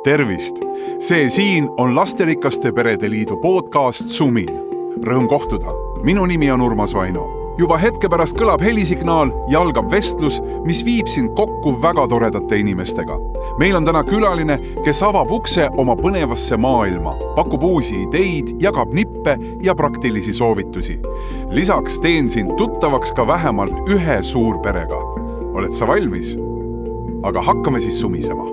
Tervist! See siin on Lasterikaste Perede Liidu podcast Sumin. Rõõm kohtuda. Minu nimi on Urmas Vaino. Juba hetke pärast kõlab helisignaal ja algab vestlus, mis viib sind kokku väga toredate inimestega. Meil on täna külaline, kes avab ukse oma põnevasse maailma, pakub uusi ideid, jagab nippe ja praktilisi soovitusi. Lisaks teen sind tuttavaks ka vähemalt ühe suurperega. Oled sa valmis? Aga hakkame siis sumisema.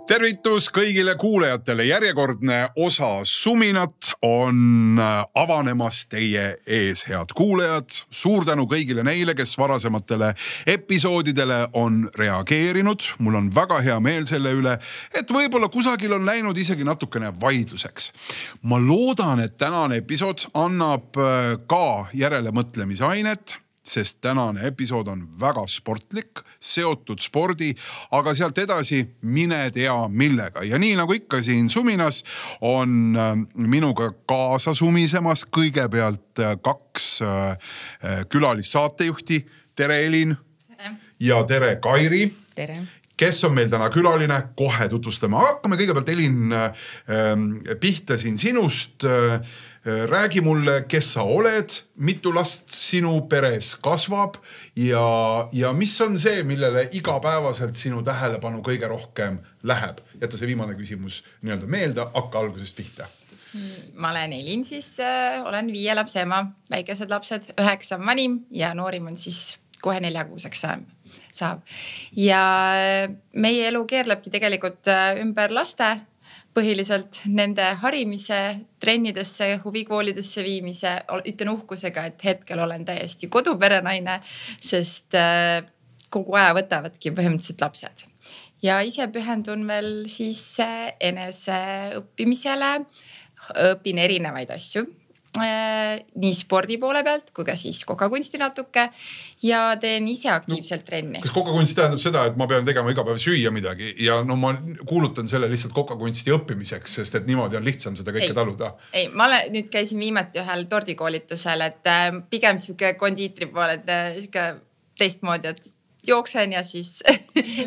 Tervitus kõigile kuulajatele. Järjekordne osa Suminat on avanemas teie ees, head kuulajad. Suur tänu kõigile neile, kes varasematele episoodidele on reageerinud. Mul on väga hea meel selle üle, et võib-olla kusagil on läinud isegi natukene vaidluseks. Ma loodan, et tänane episood annab ka järelemõtlemisainet, sest tänane episood on väga sportlik, seotud spordi, aga sealt edasi mine tea millega. Ja nii nagu ikka siin Suminas on minuga kaasa sumisemas kõigepealt kaks külalissaatejuhti. Tere Elin! Tere. Ja tere Kairi! Tere! Kes on meil täna külaline? Kohe tutvustama. Hakkame kõigepealt Elin pihta siin sinust. Räägi mulle, kes sa oled, mitu last sinu peres kasvab ja mis on see, millele igapäevaselt sinu tähelepanu kõige rohkem läheb? Jätta see viimane küsimus nii-öelda meelde, hakka algusest pihta. Ma olen Elin, siis olen 5 lapse ema, väikesed lapsed, 9 vanim ja noorim on siis kohe 4-kuuseks saab. Ja meie elu keerlebki tegelikult ümber laste, põhiliselt nende harimise, trennidesse, huvikoolidesse viimise. Ütlen uhkusega, et hetkel olen täiesti koduperenaine, sest kogu aja võtavadki põhimõtteliselt lapsed. Ja ise pühendun veel siis enese õppimisele, õpin erinevaid asju. Nii spordi poole pealt kui ka siis kokakunsti natuke ja teen ise aktiivselt trenni. Kas kokakunst tähendab seda, et ma pean tegema iga päev süüa midagi ja ma kuulutan selle lihtsalt kokakunsti õppimiseks, sest et niimoodi on lihtsam seda kõike taluda? Ei, ma nüüd käisin viimati ühel tordikoolitusel, et pigem siuke kondiitri poole, et teistmoodi, et jooksen ja siis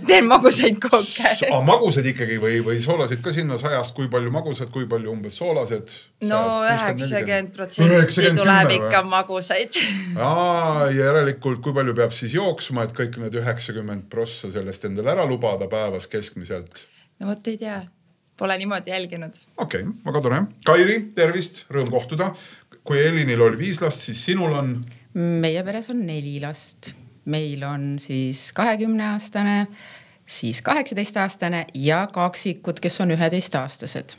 teen magusaid kooke. Magusad ikkagi või soolasid ka sinna 100, kui palju magusad, kui palju umbes soolased? No 90% tuleb ikka magusaid. Ja järelikult, kui palju peab siis jooksma, et kõik need 90% sellest endale ära lubada päevas keskmiselt? No võt ei tea, pole niimoodi jälginud. Okei, väga tore. Kairi, tervist, rõõm kohtuda. Kui Elinil oli 5 last, siis sinul on? Meie peres on 4 last. Meil on siis 20-aastane, siis 18-aastane ja kaksikud, kes on 11-aastased.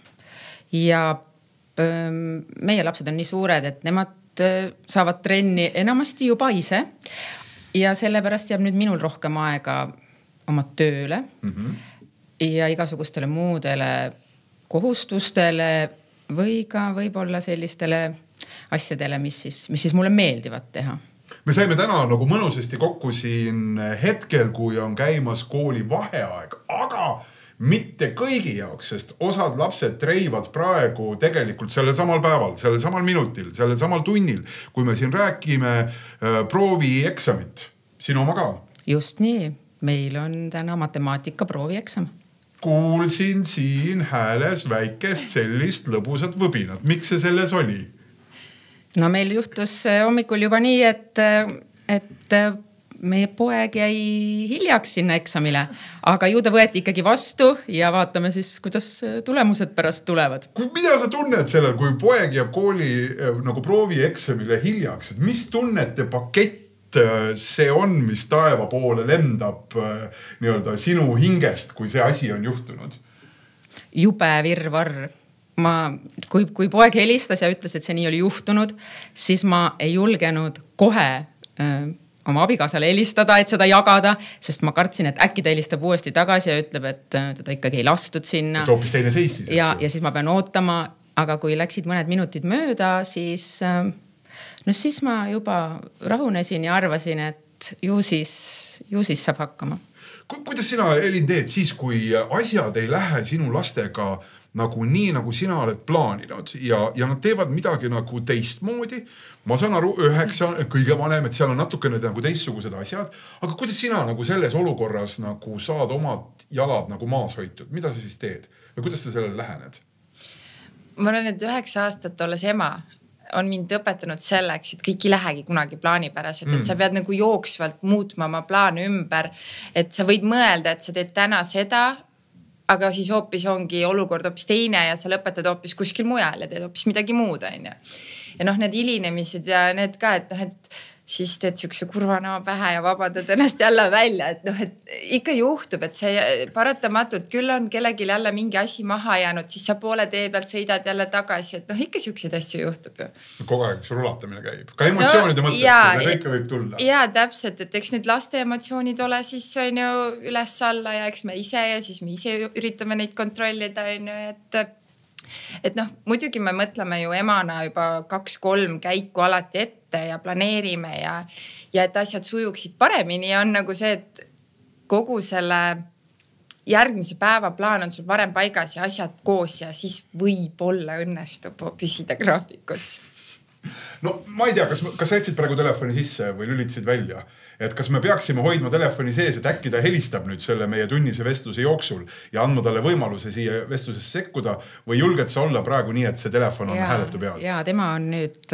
Ja meie lapsed on nii suured, et nemad saavad trenni enamasti juba ise. Ja sellepärast jääb nüüd minul rohkem aega oma tööle ja igasugustele muudele kohustustele või ka võib-olla sellistele asjadele, mis siis mulle meeldivad teha. Me saime täna nagu mõnusasti kokku siin hetkel, kui on käimas kooli vaheaeg, aga mitte kõigi jaoks, sest osad lapsed treivad praegu tegelikult sellel samal päeval, sellel samal minutil, sellel samal tunnil, kui me siin räägime proovieksamit. Sinu oma ka? Just nii. Meil on täna matemaatika proovieksam. Kuulsin siin hääles väikest sellist lõbusat võbinat. Miks see selles oli? No meil juhtus hommikul juba nii, et meie poeg jäi hiljaks sinna eksamile, aga ju ta võeti ikkagi vastu ja vaatame siis, kuidas tulemused pärast tulevad. Mida sa tunned sellel, kui poeg jääb kooli nagu proovieksamile hiljaks? Et mis tunnete pakett see on, mis taeva poole lendab nii-öelda sinu hingest, kui see asi on juhtunud? Jube virvarr. Kui poeg helistas ja ütles, et see nii oli juhtunud, siis ma ei julgenud kohe oma abikaasale helistada, et seda jagada, sest ma kartsin, et äkki ta helistab uuesti tagasi ja ütleb, et teda ikkagi ei lastud sinna. Et hoopis teine seis siis. Ja siis ma pean ootama, aga kui läksid mõned minutid mööda, siis ma juba rahunesin ja arvasin, et ju siis saab hakkama. Kuidas sina, Elin, teed siis, kui asjad ei lähe sinu lastega nagu nii, nagu sina oled plaaninud ja nad teevad midagi nagu teistmoodi. Ma saan aru, 9 kõige vanem, et seal on natukene nagu teistsugused asjad, aga kuidas sina nagu selles olukorras nagu saad omad jalad nagu maas hoitud? Mida sa siis teed või kuidas sa sellele lähened? Ma olen nüüd 9 aastat olles ema on mind õpetanud selleks, et kõik ei lähegi kunagi plaanipäraselt, et sa pead nagu jooksvalt muutma oma plaane ümber, et sa võid mõelda, et sa teed täna seda, aga siis hoopis ongi olukord hoopis teine ja sa lõpetad hoopis kuskil mujal ja teed hoopis midagi muud, on ju. Ja need hilinemised ja need ka, et siis teed siukse kurva näo pähe ja vabandad ennast jälle välja, et ikka juhtub, et see paratamatult küll on kellelgi jälle mingi asi maha jäänud, siis sa poole tee pealt sõidad jälle tagasi, et ikka siukseid asju juhtub ju. Kogu aeg üks rulatamine käib, ka emotsioonide mõttes ja kõike võib tulla. Ja täpselt, et eks need laste emotsioonid ole siis on ju üles-alla ja eks me ise ja siis me ise üritame neid kontrollida, on ju, et muidugi me mõtleme ju emana juba 2-3 käiku alati ette ja planeerime ja et asjad sujuksid paremini ja on nagu see, et kogu selle järgmise päeva plaan on sul varem paigas ja asjad koos ja siis võib-olla õnnestub püsida graafikus. No ma ei tea, kas sa jätsid praegu telefoni sisse või lülitasid välja? Et kas me peaksime hoidma telefoni sees, et äkki ta helistab nüüd selle meie tunnise vestluse jooksul ja andma talle võimaluse siia vestlusesse sekkuda või julged sa olla praegu nii, et see telefon on hääletu peal? Ja tema on nüüd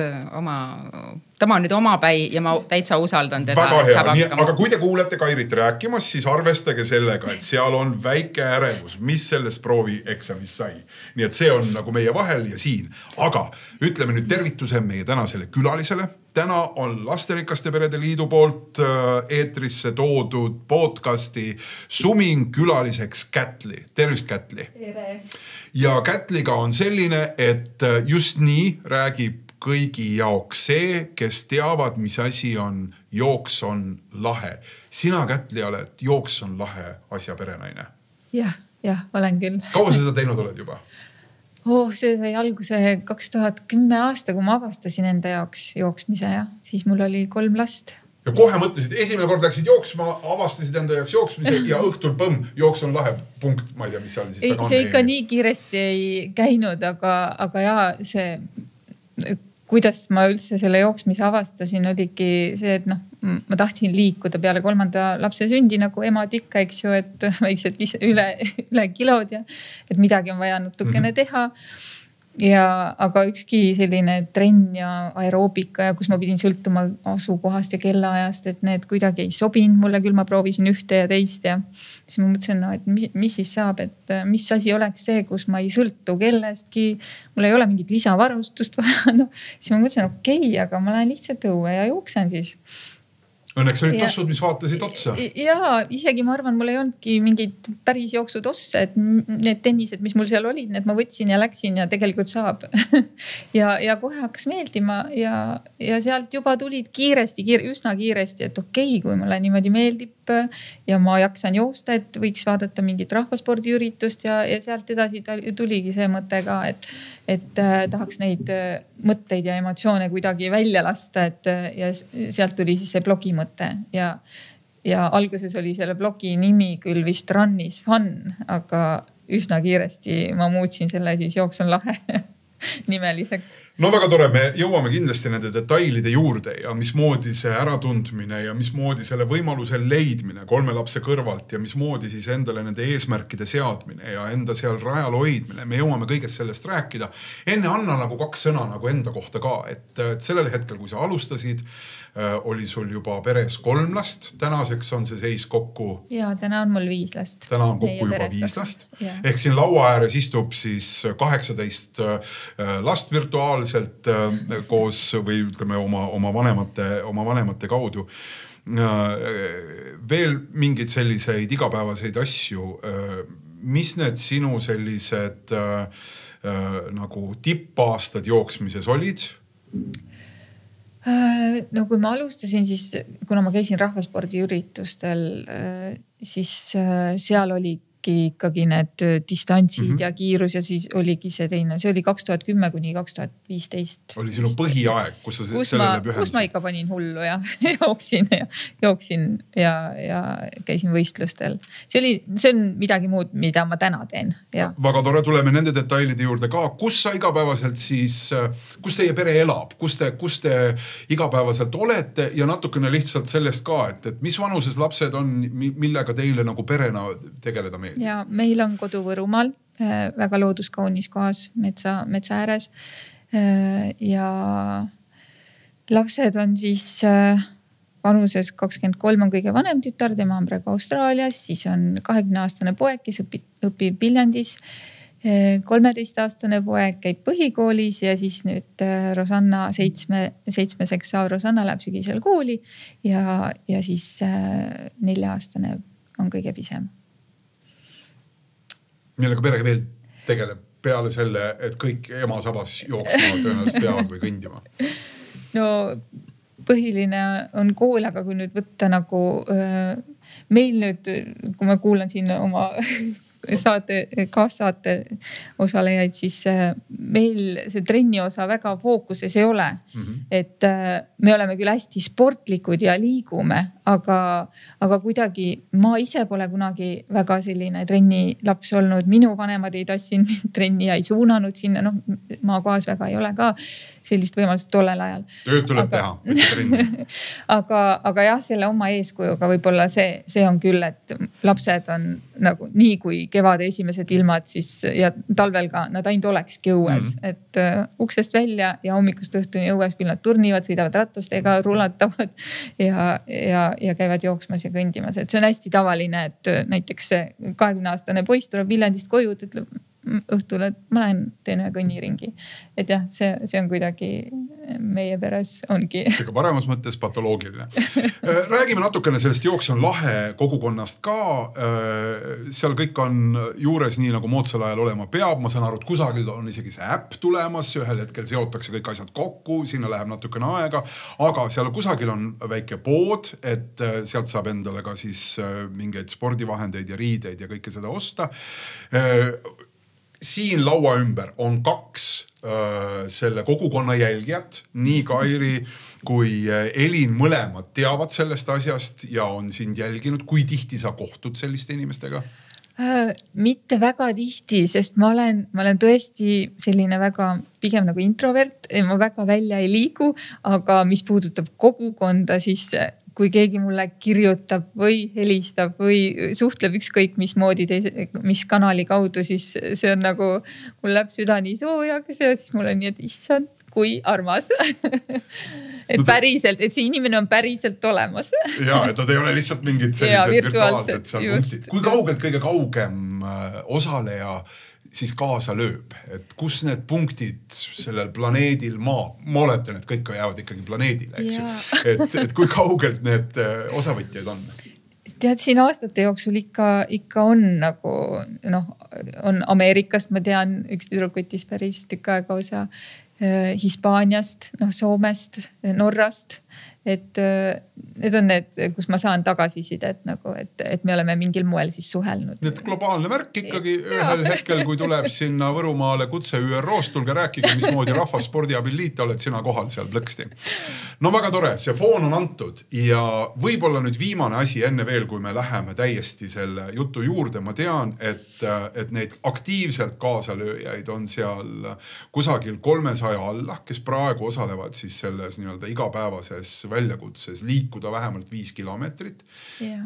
omapäi ja ma täitsa usaldan teda. Väga hea, aga kui te kuulete Kairit rääkimas, siis arvestage sellega, et seal on väike ärevus, mis sellest proovi eksamis sai. Nii et see on nagu meie vahel ja siin. Aga ütleme nüüd tervituse meie tänasele külalisele. Täna on Lasterikaste Perede Liidu poolt eetrisse toodud podcasti Suming külaliseks Kätli. Tervist, Kätli! Tere! Ja Kätliga on selline, et just nii räägib kõigi jaoks see, kes teavad, mis asi on jooks on lahe. Sina, Kätli, oled jooks on lahe asja perenaine. Jah, olen küll. Kaua sa seda teinud oled juba? See sai alguse 2010 aasta, kui ma avastasin enda jaoks jooksmise ja siis mul oli 3 last. Ja kohe mõtlesid, esimene kord läksid jooksma, avastasid enda jaoks jooksmise ja õhtul jooks on lahe punkt. Ma ei tea, mis seal siis taga on. See ikka nii kiiresti ei käinud, aga jaa, see, kuidas ma üldse selle jooksmise avastasin, oligi see, et ma tahtsin liikuda peale 3. lapse sündi nagu emad ikka, eks ju, et väiksed üle kilod ja et midagi on vaja natukene teha. Aga ükski selline trenn ja aeroobika ja kus ma pidin sõltuma asukohast ja kellaajast, et need kuidagi ei sobinud mulle, küll ma proovisin ühte ja teist ja siis ma mõtlesin, et mis siis saab, et mis asi oleks see, kus ma ei sõltu kellestki, mul ei ole mingit lisavarustust vaja. Siis ma mõtlesin, okei, aga ma lähen lihtsalt õue ja jooksen siis. Õnneks olid tossud, mis vaatasid otsa. Ja isegi ma arvan, mul ei olnudki mingid päris jooksutosse, et need tennised, mis mul seal olid, need ma võtsin ja läksin ja tegelikult saab. ja kohe hakkas meeldima ja sealt juba tulid üsna kiiresti, et okei, kui mulle niimoodi meeldib ja ma jaksan joosta, et võiks vaadata mingit rahvaspordiüritust ja sealt edasi tuligi see mõte ka, et tahaks neid mõtteid ja emotsioone kuidagi välja lasta, ja sealt tuli siis see blogi mõte ja alguses oli selle blogi nimi küll vist Run is Fun, aga üsna kiiresti ma muutsin selle siis Jooks on lahe nimeliseks. No väga tore, me jõuame kindlasti nende detailide juurde ja mismoodi see äratundmine ja mismoodi selle võimaluse leidmine 3 lapse kõrvalt ja mismoodi siis endale nende eesmärkide seadmine ja enda seal rajal hoidmine. Me jõuame kõigest sellest rääkida. Enne anna nagu 2 sõna nagu enda kohta ka, et sellel hetkel, kui sa alustasid, oli sul juba peres 3 last. Tänaseks on see seis kokku. Ja täna on mul 5 last. Täna on kokku juba 5 last. Ehk siin laua ääres istub siis 18 last virtuaalselt koos või ütleme oma vanemate kaudu. Veel mingeid selliseid igapäevaseid asju. Mis need sinu sellised nagu tippaastad jooksmises olid? No kui ma alustasin, siis kuna ma käisin rahvaspordiüritustel, siis seal oli ikkagi need distantsid ja kiirus ja siis oligi see teine, see oli 2010 kuni 2015. Oli sinu põhiaeg, kus sa sellele pühendasid? Kus ma ikka panin hullu ja jooksin ja käisin võistlustel. See on midagi muud, mida ma täna teen. Ja. Väga tore, tuleme nende detailide juurde ka. Kus sa igapäevaselt siis, kus teie pere elab, kus te igapäevaselt olete ja natukene lihtsalt sellest ka, et mis vanuses lapsed on, millega teile nagu perena tegeleda meeldib? Ja meil on kodu Võrumaal, väga looduskaunis kohas, metsa ääres. Ja lapsed on siis vanuses 23 on kõige vanem tütar, tema on praegu Austraalias, siis on 20-aastane poeg, kes õpib Viljandis. 13-aastane poeg käib põhikoolis ja siis nüüd Rosanna 7-seks saav Rosanna läheb sügisel kooli ja siis 4-aastane on kõige pisem. Millega perega veel tegeleb peale selle, et kõik ema sabas jooksma tõenäoliselt peavad või kõndima? No põhiline on kool, aga kui nüüd võtta nagu meil nüüd, kui ma kuulan siin oma kaassaate osalejaid, siis meil see trenni osa väga fookuses ei ole. Et me oleme küll hästi sportlikud ja liigume, aga kuidagi ma ise pole kunagi väga selline trenni laps olnud. Minu vanemad ei tassinud trenni ja ei suunanud sinna. Maakohas väga ei ole ka sellist võimalust tollel ajal. Tööd tuleb teha, mitte trenni. aga jah, selle oma eeskujuga võib-olla see on küll, et lapsed on nagu nii kui kevade esimesed ilmad siis ja talvel ka nad ainult olekski õues, et uksest välja ja hommikust õhtuni õues, küll nad turnivad, sõidavad ratastega, rulatavad ja käivad jooksmas ja kõndimas. Et see on hästi tavaline, et näiteks 20-aastane poiss tuleb Viljandist koju, ütleb õhtul, et ma lähen teen ühe kõnniringi. Et jah, see on kuidagi meie peres ongi. Ega paremas mõttes patoloogiline. Räägime natukene sellest Jooks on lahe kogukonnast ka. Seal kõik on juures nii nagu moodsal ajal olema peab. Ma saan aru, et kusagil on isegi see äpp tulemas. Ühel hetkel seotakse kõik asjad kokku, sinna läheb natukene aega. Aga seal kusagil on väike pood, et sealt saab endale ka siis mingeid spordivahendeid ja riideid ja kõike seda osta. Siin laua ümber on 2 selle kogukonna jälgijat, nii Kairi kui Elin mõlemad teavad sellest asjast ja on sind jälginud. Kui tihti sa kohtud selliste inimestega? Mitte väga tihti, sest ma olen tõesti selline väga pigem nagu introvert. Ma väga välja ei liigu, aga mis puudutab kogukonda, siis kui keegi mulle kirjutab või helistab või suhtleb ükskõik mismoodi mis kanali kaudu, siis see on nagu, mul läheb süda nii soojaks ja siis mul on nii, et issand, kui armas. Et päriselt, et see inimene on päriselt olemas. Ja, et nad ei ole lihtsalt mingid sellised virtuaalsed seal punktid. Kui kaugelt kõige kaugem osaleja siis kaasa lööb, et kus need punktid sellel planeedil maa, ma oletan, et kõik jäävad ikkagi planeedile, eks ju. Et kui kaugelt need osavõtjaid on? Tead, siin aastate jooksul ikka on nagu, on Ameerikast, ma tean, üks tüdruk võttis päris tükk aega osa Hispaaniast, Soomest, Norrast. Et need on need, kus ma saan tagasisidet nagu, et me oleme mingil moel siis suhelnud. Need globaalne värk ikkagi ühel hetkel, kui tuleb sinna Võrumaale kutse ÜRO-st, tulge rääkige, mismoodi rahvasspordiabil liit oled sina kohal seal plõksti. No väga tore, see foon on antud ja võib-olla nüüd viimane asi enne veel, kui me läheme täiesti selle jutu juurde. Ma tean, et neid aktiivselt kaasalööjaid on seal kusagil 300 alla, kes praegu osalevad siis selles nii-öelda igapäevases väljakutses liikuda vähemalt 5 kilomeetrit.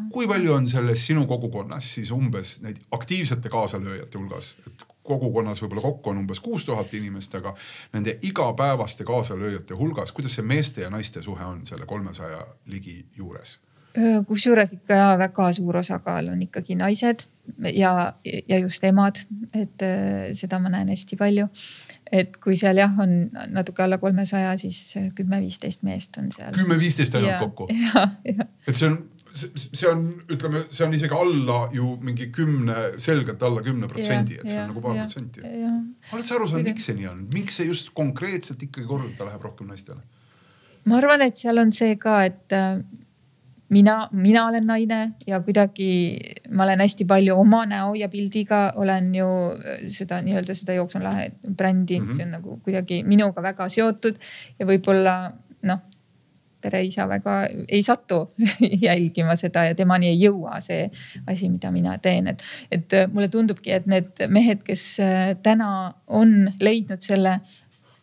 Kui palju on selles sinu kogukonnas siis umbes neid aktiivsete kaasalööjate hulgas? Et kogukonnas võib-olla kokku on umbes 6000 inimest, aga nende igapäevaste kaasalööjate hulgas, kuidas see meeste ja naiste suhe on selle 300 ligi juures? Kusjuures ikka väga suur osakaal on ikkagi naised ja just emad, et seda ma näen hästi palju. Et kui seal on natuke alla 300, siis 10-15 meest on seal. 10-15 ainult kokku? Et see on, ütleme, see on isegi alla ju mingi 10, selgelt alla 10%, et see on nagu paar protsenti. Oled sa aru saanud, miks see nii on? Miks see just konkreetselt ikkagi korraldada läheb rohkem naistele? Ma arvan, et seal on see ka, et mina olen naine ja kuidagi ma olen hästi palju oma näo ja pildiga olen ju seda nii-öelda seda Jooksu on lahe brändi, see on nagu kuidagi minuga väga seotud ja võib-olla pereisa väga ei satu jälgima seda ja temani ei jõua see asi, mida mina teen. Et mulle tundubki, et need mehed, kes täna on leidnud selle,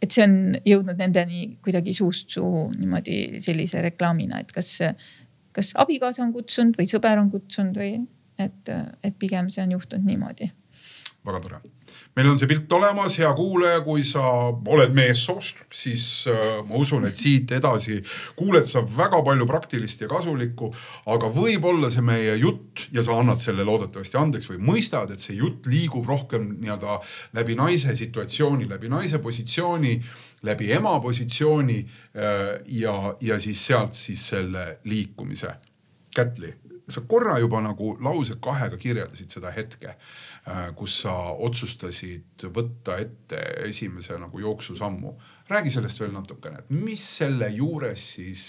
et see on jõudnud nendeni kuidagi suust suhu niimoodi sellise reklaamina, et kas abikaasa on kutsunud või sõber on kutsunud või et pigem see on juhtunud niimoodi. Väga tore. Meil on see pilt olemas, hea kuulaja, kui sa oled meessoost, siis ma usun, et siit edasi kuuled sa väga palju praktilist ja kasulikku, aga võib-olla see meie jutt ja sa annad selle loodetavasti andeks või mõistad, et see jutt liigub rohkem nii-öelda läbi naise situatsiooni, läbi naise positsiooni, läbi ema positsiooni ja siis sealt siis selle liikumise. Kätli, sa korra juba nagu lause 2 kirjeldasid seda hetke, kus sa otsustasid võtta ette esimese nagu jooksusammu. Räägi sellest veel natukene, et mis selle juures siis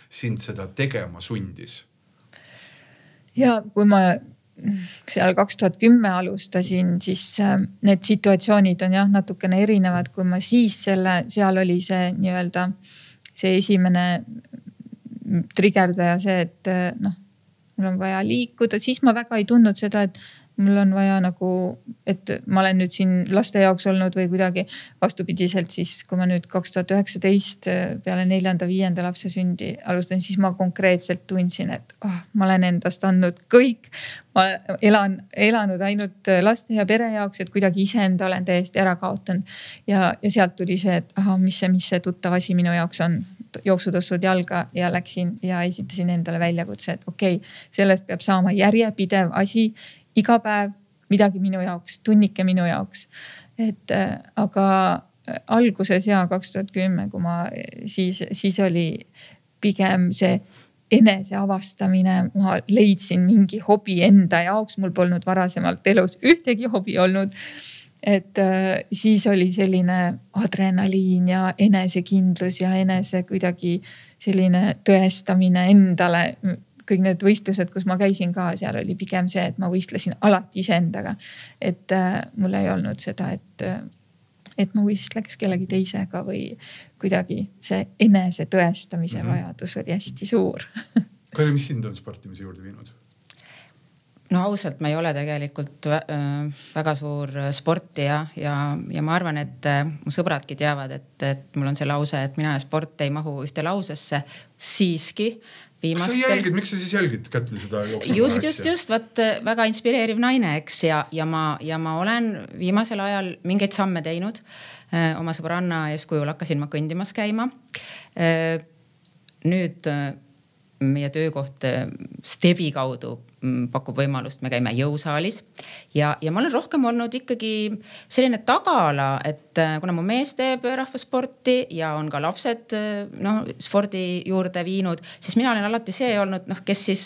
sind seda tegema sundis? Ja kui ma seal 2010 alustasin, siis need situatsioonid on natukene erinevad, kui ma siis seal oli see nii-öelda see esimene triggerdaja see, et mul on vaja liikuda, siis ma väga ei tundnud seda, et mul on vaja nagu, et ma olen nüüd siin laste jaoks olnud või kuidagi vastupidiselt siis, kui ma nüüd 2019 peale 4.-5. lapse sündi alustan, siis ma konkreetselt tundsin, et ma olen endast andnud kõik. Ma elanud ainult laste ja pere jaoks, et kuidagi iseenda olen täiesti ära kaotanud. Ja sealt tuli see, et mis see tuttav asi minu jaoks on. Jooksutossud jalga ja läksin ja esitasin endale väljakutse, et okei, sellest peab saama järjepidev asi iga päev midagi minu jaoks, tunnike minu jaoks. Aga alguses 2010, kui ma siis oli pigem see enese avastamine, ma leidsin mingi hobi enda jaoks, mul polnud varasemalt elus ühtegi hobi olnud. Et siis oli selline adrenaliin ja enesekindlus ja enese kuidagi selline tõestamine endale. Kõik need võistlused, kus ma käisin ka, seal oli pigem see, et ma võistlesin alati iseendaga. Et mul ei olnud seda, et ma võistleks kellegi teisega või kuidagi see enese tõestamise vajadus oli hästi suur. Kaili, mis sind on sportimise juurde viinud? No ausalt, ma ei ole tegelikult väga suur sportija ja ma arvan, et mu sõbradki teavad, et mul on see lause, et mina ja sport ei mahu ühte lausesse siiski. Miks sa siis jälgid Kätli seda jooksu? Just, vaat väga inspireeriv naine, eks, ja ma olen viimasel ajal mingeid samme teinud. Oma sõbranna eeskujul hakkasin ma kõndimas käima. Nüüd meie töökoht Stebi kaudu pakub võimalust, me käime jõusaalis ja ma olen rohkem olnud ikkagi selline tagala, et kuna mu mees teeb rahvasporti ja on ka lapsed spordi juurde viinud, siis mina olen alati see olnud, kes siis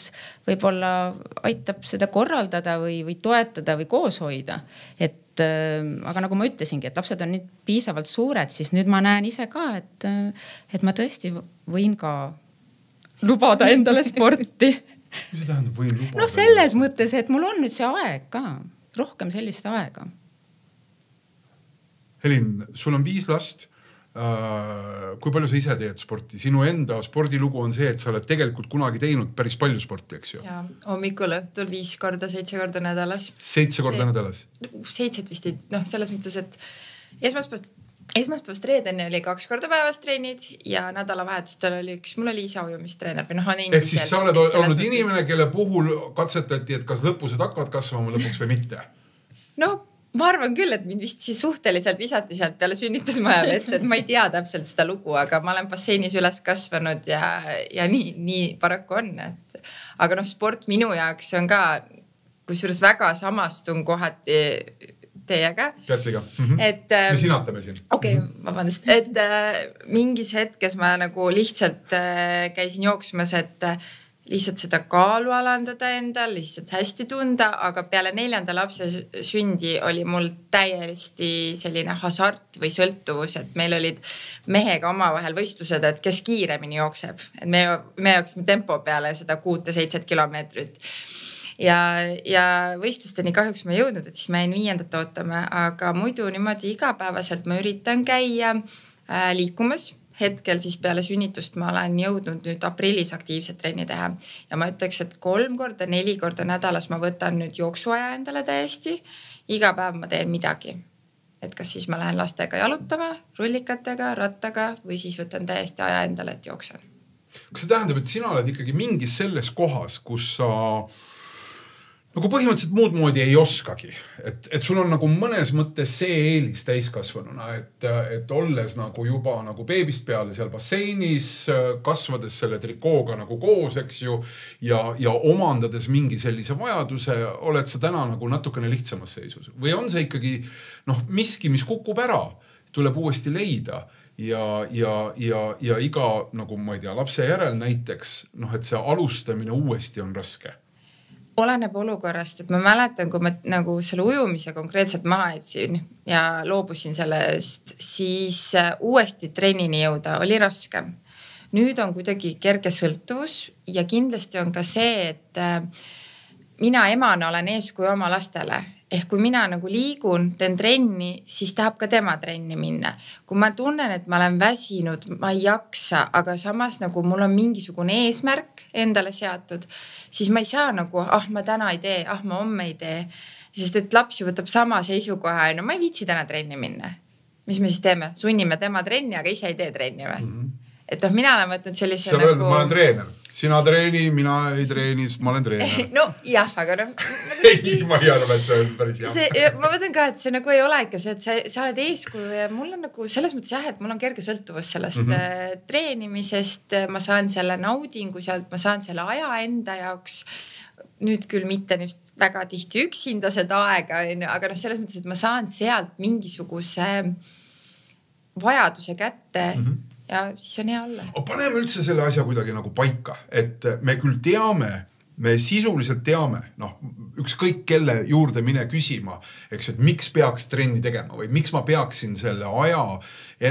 võib-olla aitab seda korraldada või toetada või koos hoida. Aga nagu ma ütlesingi, et lapsed on nüüd piisavalt suured, siis nüüd ma näen ise ka, et ma tõesti võin ka lubada endale sporti. Mis see tähendab, võin lubada? Selles mõttes, et mul on nüüd see aeg ka, rohkem sellist aega. Helin, sul on 5 last. Kui palju sa ise teed sporti? Sinu enda spordilugu on see, et sa oled tegelikult kunagi teinud päris palju sporti, eks ju? Ja, hommikul õhtul 5 korda, 7 korda nädalas. 7 korda nädalas? 7 vist, selles mõttes, et esmaspäevast reedeni oli 2 korda päevas treenid ja nädalavahetustel oli 1. Mul oli ise ujumistreener. Ehk siis sa oled olnud inimene, kelle puhul katsetati, et kas lõpused hakkavad kasvama lõpuks või mitte? Ma arvan küll, et mind vist siis suhteliselt visati sealt peale sünnitusmaja vett, et ma ei tea täpselt seda lugu, aga ma olen basseinis üles kasvanud ja nii paraku on. Aga sport minu jaoks on ka, kusjuures väga samastun kohati teiega. Kätliga. Me sinatame siin. Okei, vabandust. Et mingis hetkes ma nagu lihtsalt käisin jooksmas, et lihtsalt seda kaalu alandada endal, lihtsalt hästi tunda, aga peale 4. lapse sündi oli mul täiesti selline hasart või sõltuvus, et meil olid mehega omavahel võistlused, et kes kiiremini jookseb. Et me jooksime tempo peale seda 6-7 kilomeetrit. Ja võistlusteni kahjuks ma ei jõudnud, et siis ma jäin 5. ootama, aga muidu niimoodi igapäevaselt ma üritan käia liikumas. Hetkel siis peale sünnitust ma olen jõudnud nüüd aprillis aktiivset trenni teha ja ma ütleks, et 3-4 korda nädalas ma võtan nüüd jooksuaja endale täiesti. Iga päev ma teen midagi. Et kas siis ma lähen lastega jalutama, rullikatega, rattaga või siis võtan täiesti aja endale, et jooksen. Kas see tähendab, et sina oled ikkagi mingis selles kohas, kus sa nagu põhimõtteliselt muud moodi ei oskagi, et sul on nagu mõnes mõttes see eelis täiskasvanuna, et olles nagu juba nagu beebist peale seal basseinis, kasvades selle trikooga nagu koos, eks ju, ja omandades mingi sellise vajaduse, oled sa täna nagu natukene lihtsamas seisus. Või on see ikkagi miski, mis kukub ära, tuleb uuesti leida ja iga, nagu ma ei tea, lapse järel näiteks, et see alustamine uuesti on raske. Oleneb olukorrast, et ma mäletan, kui ma nagu selle ujumise konkreetselt maha etsin ja loobusin sellest, siis uuesti trennini jõuda oli raske. Nüüd on kuidagi kerge sõltuvus ja kindlasti on ka see, et mina emana olen eeskuju oma lastele. Ehk kui mina nagu liigun, teen trenni, siis tahab ka tema trenni minna. Kui ma tunnen, et ma olen väsinud, ma ei jaksa, aga samas nagu mul on mingisugune eesmärk endale seatud, siis ma ei saa nagu, ma täna ei tee, ma homme ei tee. Sest et laps ju võtab sama seisukoha, ma ei viitsi täna trenni minna. Mis me siis teeme? Sunnime tema trenni, aga ise ei tee trenni või? Et mina olen võtnud sellise nagu... Öelda, ma olen treener. Sina treeni, mina ei treeni, ma olen treener. No jah, aga Ei, ma ei arva, et see on päris jah. Ma mõtlen ka, et see nagu ei ole ikka see, et sa oled eeskuju ja mul on nagu selles mõttes jah, et mul on kerge sõltuvus sellest treenimisest. Ma saan selle naudingu sealt, ma saan selle aja enda jaoks. Nüüd küll mitte nüüd väga tihti üksinda seda aega, aga selles mõttes, et ma saan sealt mingisuguse vajaduse kätte ja siis on hea olla. Paneme üldse selle asja kuidagi nagu paika, et me küll teame, me sisuliselt teame, ükskõik kelle juurde mine küsima, eks, et miks peaks trenni tegema või miks ma peaksin selle aja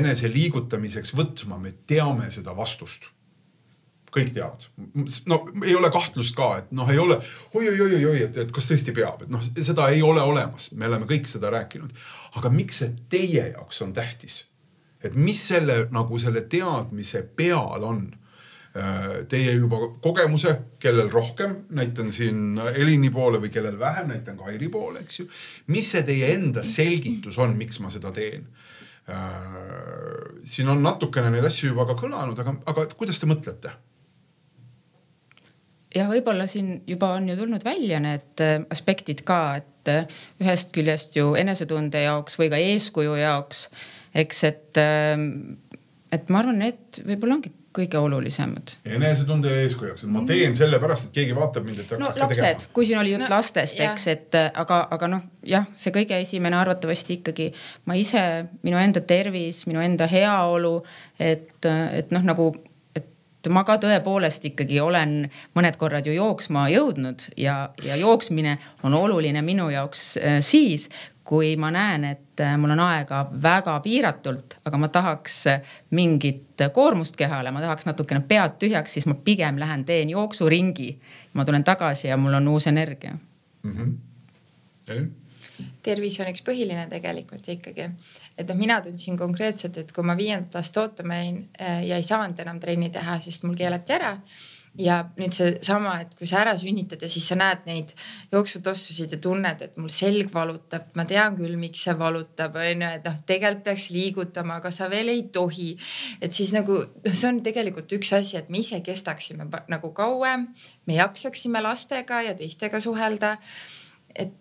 enese liigutamiseks võtma, me teame seda vastust. Kõik teavad. Ei ole kahtlust ka, et ei ole, et kas tõesti peab, et seda ei ole olemas, me oleme kõik seda rääkinud. Aga miks see teie jaoks on tähtis? Et mis selle teadmise peal on? Teie juba kogemuse, kellel rohkem, näitan siin Elini poole või kellel vähem, näitan Kairi poole, eks ju. Mis see teie enda selgitus on, miks ma seda teen? Siin on natukene neid asju juba ka kõlanud, aga kuidas te mõtlete? Ja võib-olla siin juba on ju tulnud välja need aspektid ka, et ühest küljest ju enesetunde jaoks või ka eeskuju jaoks, eks, et ma arvan, et võib-olla ongi kõige olulisemad. Enesetunde ja eeskuju jaoks. Ma teen selle pärast, et keegi vaatab mind, et hakkas ka tegema. Kui siin oli jutt lastest, eks, et aga see kõige esimene arvatavasti ikkagi ma ise, minu enda tervis, minu enda heaolu, et nagu ma ka tõepoolest ikkagi olen mõned korrad ju jooksma jõudnud ja jooksmine on oluline minu jaoks siis, kui ma näen, et mul on aega väga piiratult, aga ma tahaks mingit koormust kehale, ma tahaks natukene pead tühjaks, siis ma pigem lähen teen jooksuringi. Ma tulen tagasi ja mul on uus energia. Tervis on üks põhiline tegelikult ikkagi. Et mina tundsin konkreetselt, et kui ma 5. last ootama jäin ja ei saanud enam trenni teha, sest mul keelati ära. Ja nüüd see sama, et kui sa ära sünnitad ja siis sa näed neid jooksutossusid ja tunned, et mul selg valutab. Ma tean küll, miks see valutab, et tegelikult peaks liigutama, aga sa veel ei tohi. Et siis nagu, see on tegelikult üks asi, et me ise kestaksime nagu kauem, me jaksaksime lastega ja teistega suhelda. Et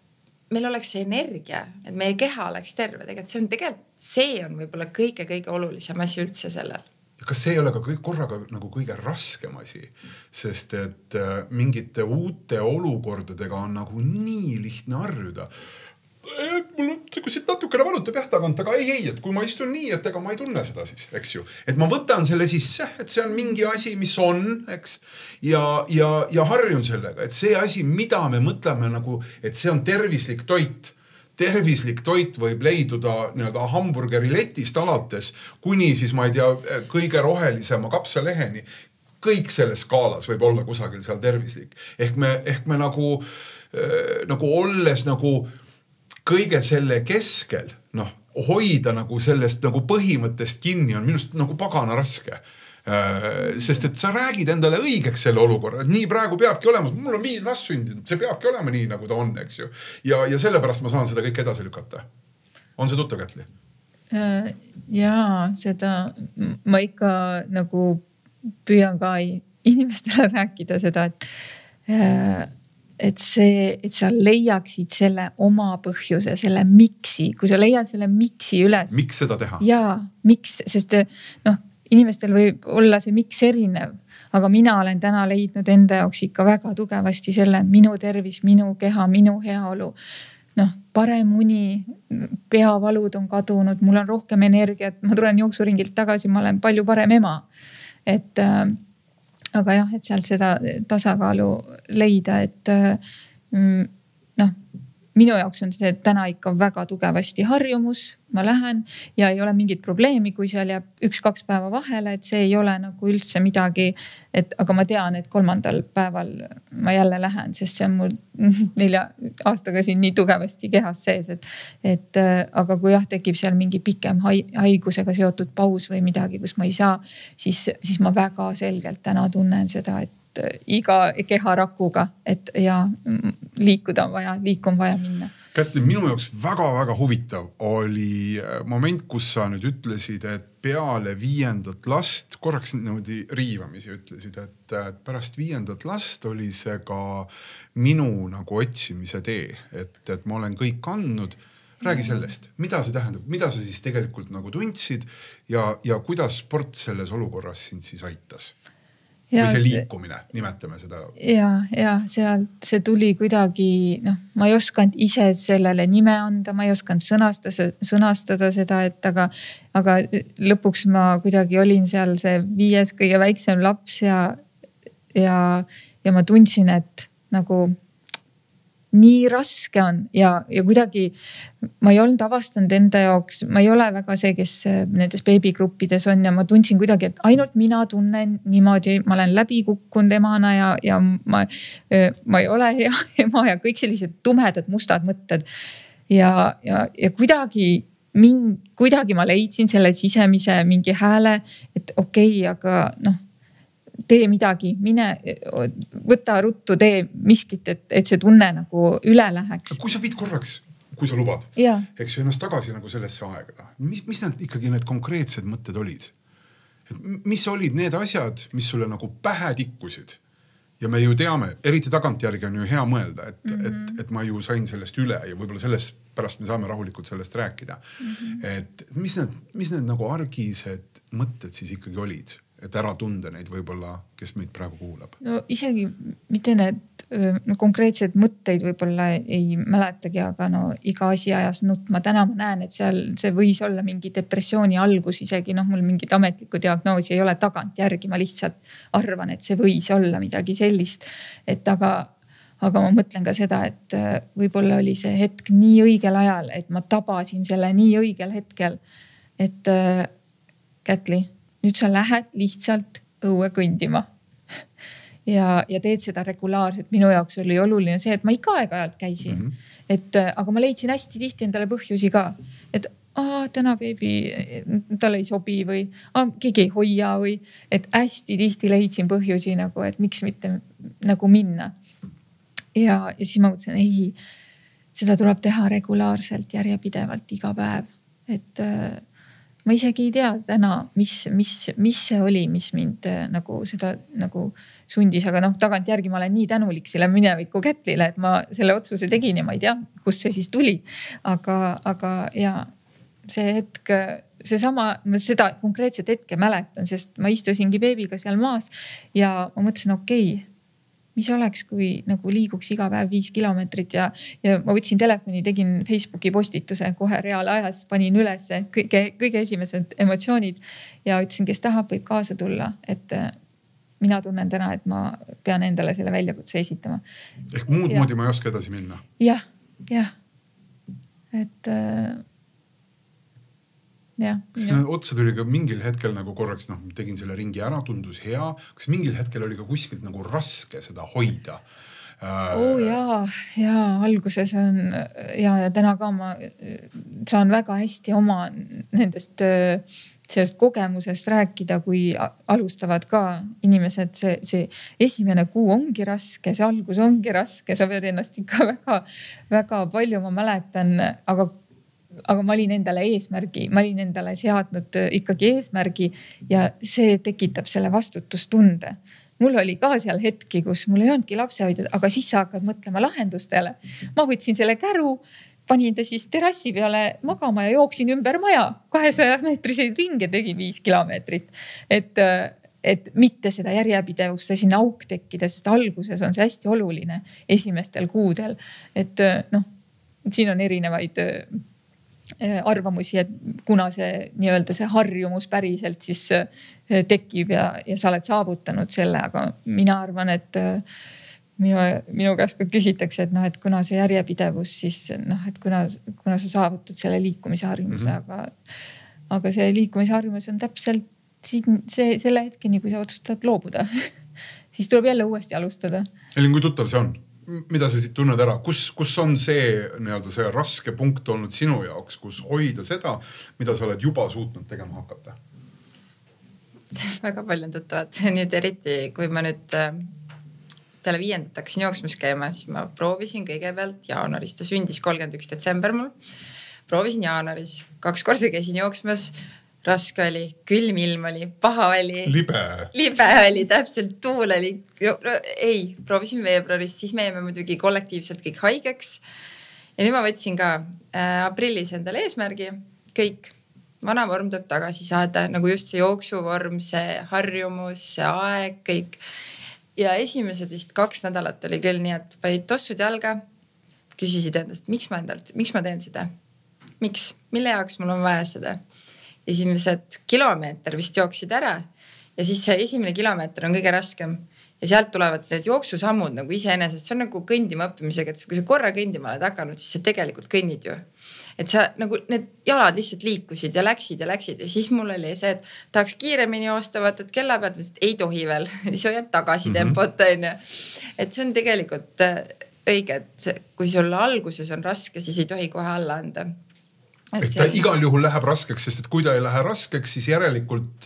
meil oleks see energia, et meie keha oleks terve. Tegelikult see on võib-olla kõige olulisem asi üldse sellel. Kas see ei ole ka korraga nagu kõige raskem asi? Sest et mingite uute olukordadega on nagu nii lihtne harjuda. Mul on kui siit natukene valutab jah tagant, aga ei, et kui ma istun nii, et ega ma ei tunne seda siis, eks ju. Et ma võtan selle sisse, et see on mingi asi, mis on, eks. Ja harjun sellega, et see asi, mida me mõtleme nagu, et see on tervislik toit. Tervislik toit võib leiduda nii-öelda hamburgeriletist alates, kuni siis ma ei tea, kõige rohelisema kapsaleheni. Kõik selles skaalas võib olla kusagil seal tervislik. Ehk me nagu olles nagu kõige selle keskel, hoida nagu sellest nagu põhimõttest kinni on minust nagu pagana raske. Sest et sa räägid endale õigeks selle olukorra, et nii praegu peabki olema, mul on 5 last sündinud, see peabki olema nii, nagu ta on, eks ju. Ja sellepärast ma saan seda kõik edasi lükata. On see tuttav, Kätli? Jaa, seda ma ikka nagu püüan ka inimestele rääkida seda, et sa leiaksid selle oma põhjuse, selle miksi, kui sa leiad selle miksi üles. Miks seda teha? Jaa, miks, sest inimestel võib olla see miks erinev, aga mina olen täna leidnud enda jaoks ikka väga tugevasti selle minu tervis, minu keha, minu heaolu. Parem uni, peavalud on kadunud, mul on rohkem energiat, ma tulen jooksuringilt tagasi, ma olen palju parem ema. Aga jah, et sealt seda tasakaalu leida, et minu jaoks on see täna ikka väga tugevasti harjumus, ma lähen ja ei ole mingit probleemi, kui seal jääb 1-2 päeva vahele, et see ei ole nagu üldse midagi, aga ma tean, et 3. päeval ma jälle lähen, sest see on mul 4 aastaga siin nii tugevasti kehas sees, aga kui jah, tekib seal mingi pikem haigusega seotud paus või midagi, kus ma ei saa, siis ma väga selgelt täna tunnen seda, et iga keharakuga, et ja liikuda on vaja, liiku on vaja minna. Kätli, minu jaoks väga-väga huvitav oli moment, kus sa nüüd ütlesid, et peale 5. last, korraks niimoodi riivamisi ütlesid, et pärast 5. last oli see ka minu nagu otsimise tee, et ma olen kõik andnud. Räägi sellest, mida see tähendab, mida sa siis tegelikult nagu tundsid ja kuidas sport selles olukorras sind siis aitas? Või see liikumine, nimetame seda. Ja sealt see tuli kuidagi, ma ei oskanud ise sellele nime anda, ma ei oskanud sõnastada seda, aga lõpuks ma kuidagi olin seal see 5. kõige väiksem laps ja ma tundsin, et nagu nii raske on ja kuidagi ma ei olnud avastanud enda jaoks, ma ei ole väga see, kes nendes beebigruppides on ja ma tundsin kuidagi, et ainult mina tunnen niimoodi, ma olen läbi kukkunud emana ja ma ei ole hea ema ja kõik sellised tumedad mustad mõtted ja kuidagi ma leidsin selle sisemise mingi hääle, et okei, aga tee midagi, võta ruttu, tee miskit, et see tunne nagu üle läheks. Kui sa viid korraks, kui sa lubad, eks ju ennast tagasi nagu sellesse aega. Mis need ikkagi need konkreetsed mõtted olid? Mis olid need asjad, mis sulle nagu pähe tikkusid? Ja me ju teame, eriti tagantjärgi on ju hea mõelda, et ma ju sain sellest üle ja võib-olla sellest pärast me saame rahulikult sellest rääkida. Et mis need nagu argised mõtted siis ikkagi olid? Et ära tunde neid võib-olla, kes meid praegu kuulab? Isegi mitte need konkreetsed mõtteid võib-olla ei mäletagi, aga iga asi ajas nutma. Täna ma näen, et seal see võis olla mingi depressiooni algus isegi, mul mingit ametlikku diagnoosi ei ole tagant järgi. Ma lihtsalt arvan, et see võis olla midagi sellist. Aga ma mõtlen ka seda, et võib-olla oli see hetk nii õigel ajal, et ma tabasin selle nii õigel hetkel, et Kätli, nüüd sa lähed lihtsalt õue kõndima ja teed seda regulaarselt. Minu jaoks oli oluline see, et ma ikka aeg-ajalt käisin, aga ma leidsin hästi tihti endale põhjusi ka, et täna beebi, talle ei sobi või keegi ei hoia või et hästi tihti leidsin põhjusi nagu, et miks mitte nagu minna. Ja siis ma mõtlesin, ei, seda tuleb teha regulaarselt, järjepidevalt iga päev, et ma isegi ei tea täna, mis see oli, mis mind nagu seda nagu sundis, aga tagant järgi ma olen nii tänulik selle mineviku Kätlile, et ma selle otsuse tegin ja ma ei tea, kust see siis tuli. Aga ja see hetk, ma seda konkreetset hetke mäletan, sest ma istusingi beebiga seal maas ja ma mõtlesin, okei, mis oleks, kui nagu liiguks iga päev 5 kilomeetrit ja ma võtsin telefoni, tegin Facebooki postituse kohe reaalajas, panin üles kõige esimesed emotsioonid ja ütlesin, kes tahab, võib kaasa tulla, et mina tunnen täna, et ma pean endale selle väljakutse esitama. Ehk muud moodi ma ei oska edasi minna. Jah. Et jah. Otsa tuli ka mingil hetkel nagu korraks, tegin selle ringi ära, tundus hea. Kas mingil hetkel oli ka kuskilt nagu raske seda hoida? Jaa, alguses on ja täna ka ma saan väga hästi oma nendest sellest kogemusest rääkida, kui alustavad ka inimesed, see esimene kuu ongi raske, see algus ongi raske, sa pead ennast ikka väga, väga palju, ma mäletan, aga ma olin endale eesmärgi, ma olin endale seadnud ikkagi eesmärgi ja see tekitab selle vastutustunde. Mul oli ka seal hetki, kus mul ei olnudki lapsehoidjad, aga siis sa hakkad mõtlema lahendustele. Ma võtsin selle käru, panin ta siis terrassi peale magama ja jooksin ümber maja 200 meetriseid ringe, tegin 5 kilomeetrit. Et mitte seda järjepidevust sinna auk tekkida, sest alguses on see hästi oluline esimestel kuudel. Et siin on erinevaid arvamusi, et kuna see nii-öelda see harjumus päriselt siis tekib ja sa oled saavutanud selle, aga mina arvan, et minu käest ka küsitakse, et kuna see järjepidevus siis et kuna sa saavutad selle liikumise harjumuse, aga see liikumise harjumus on täpselt selle hetkeni, kui sa otsustad loobuda, siis tuleb jälle uuesti alustada. Elin, kui tuttav see on? Mida sa siit tunned ära? Kus on see raske punkt olnud sinu jaoks, kus hoida seda, mida sa oled juba suutnud tegema hakata? Väga palju on tuttavad. Nüüd eriti, kui ma nüüd peale 5. hakkasin jooksmas käima, siis ma proovisin kõigepealt jaanuaris. Ta sündis 31. detsember mul. Proovisin jaanuaris. 2 korda käisin jooksmas. Raske oli, külm ilm oli, paha oli. Libe oli, täpselt tuul oli. Ei, proovisin veebruaris, siis me jäime muidugi kollektiivselt kõik haigeks. Ja nüüd ma võtsin ka aprillis endale eesmärgi. Kõik, vana vorm tuleb tagasi saada, nagu just see jooksuvorm, see harjumus, see aeg, kõik. Ja esimesed vist 2 nädalat oli küll nii, et panid tossud jalga, küsisid endast, miks ma teen seda? Miks? Mille jaoks mul on vaja seda? Esimesed kilomeeter vist jooksid ära ja siis see esimene kilomeeter on kõige raskem ja sealt tulevad need jooksusammud nagu iseenesest. See on nagu kõndima õppimisega, et kui sa korra kõndima oled hakanud, siis sa tegelikult kõnnid ju. Et sa nagu need jalad lihtsalt liikusid ja läksid ja siis mul oli see, et tahaks kiiremini joosta, vaatad kella pealt, et ei tohi veel, siis hoiad tagasi tempot. Et see on tegelikult õige, et kui sul alguses on raske, siis ei tohi kohe alla anda. Et ta igal juhul läheb raskeks, sest et kui ta ei lähe raskeks, siis järelikult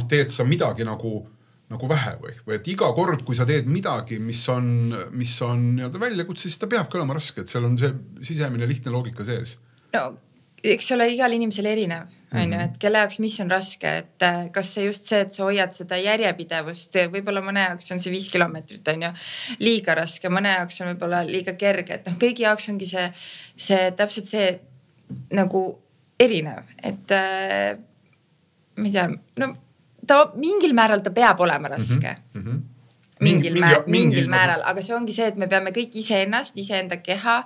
teed sa midagi nagu vähe või et iga kord, kui sa teed midagi, mis on nii-öelda väljakutse, siis ta peabki olema raske, et seal on see sisemine lihtne loogika sees. No, eks ole igal inimesel erinev, et kelle jaoks mis on raske, et kas see just see, et sa hoiad seda järjepidevust, võib-olla mõne jaoks on see 5 kilomeetrit on ju liiga raske, mõne jaoks on võib-olla liiga kerge, et kõigi jaoks ongi see täpselt see nagu erinev, et ma ei tea, ta mingil määral ta peab olema raske. Mingil määral, aga see ongi see, et me peame kõik iseennast, iseenda keha,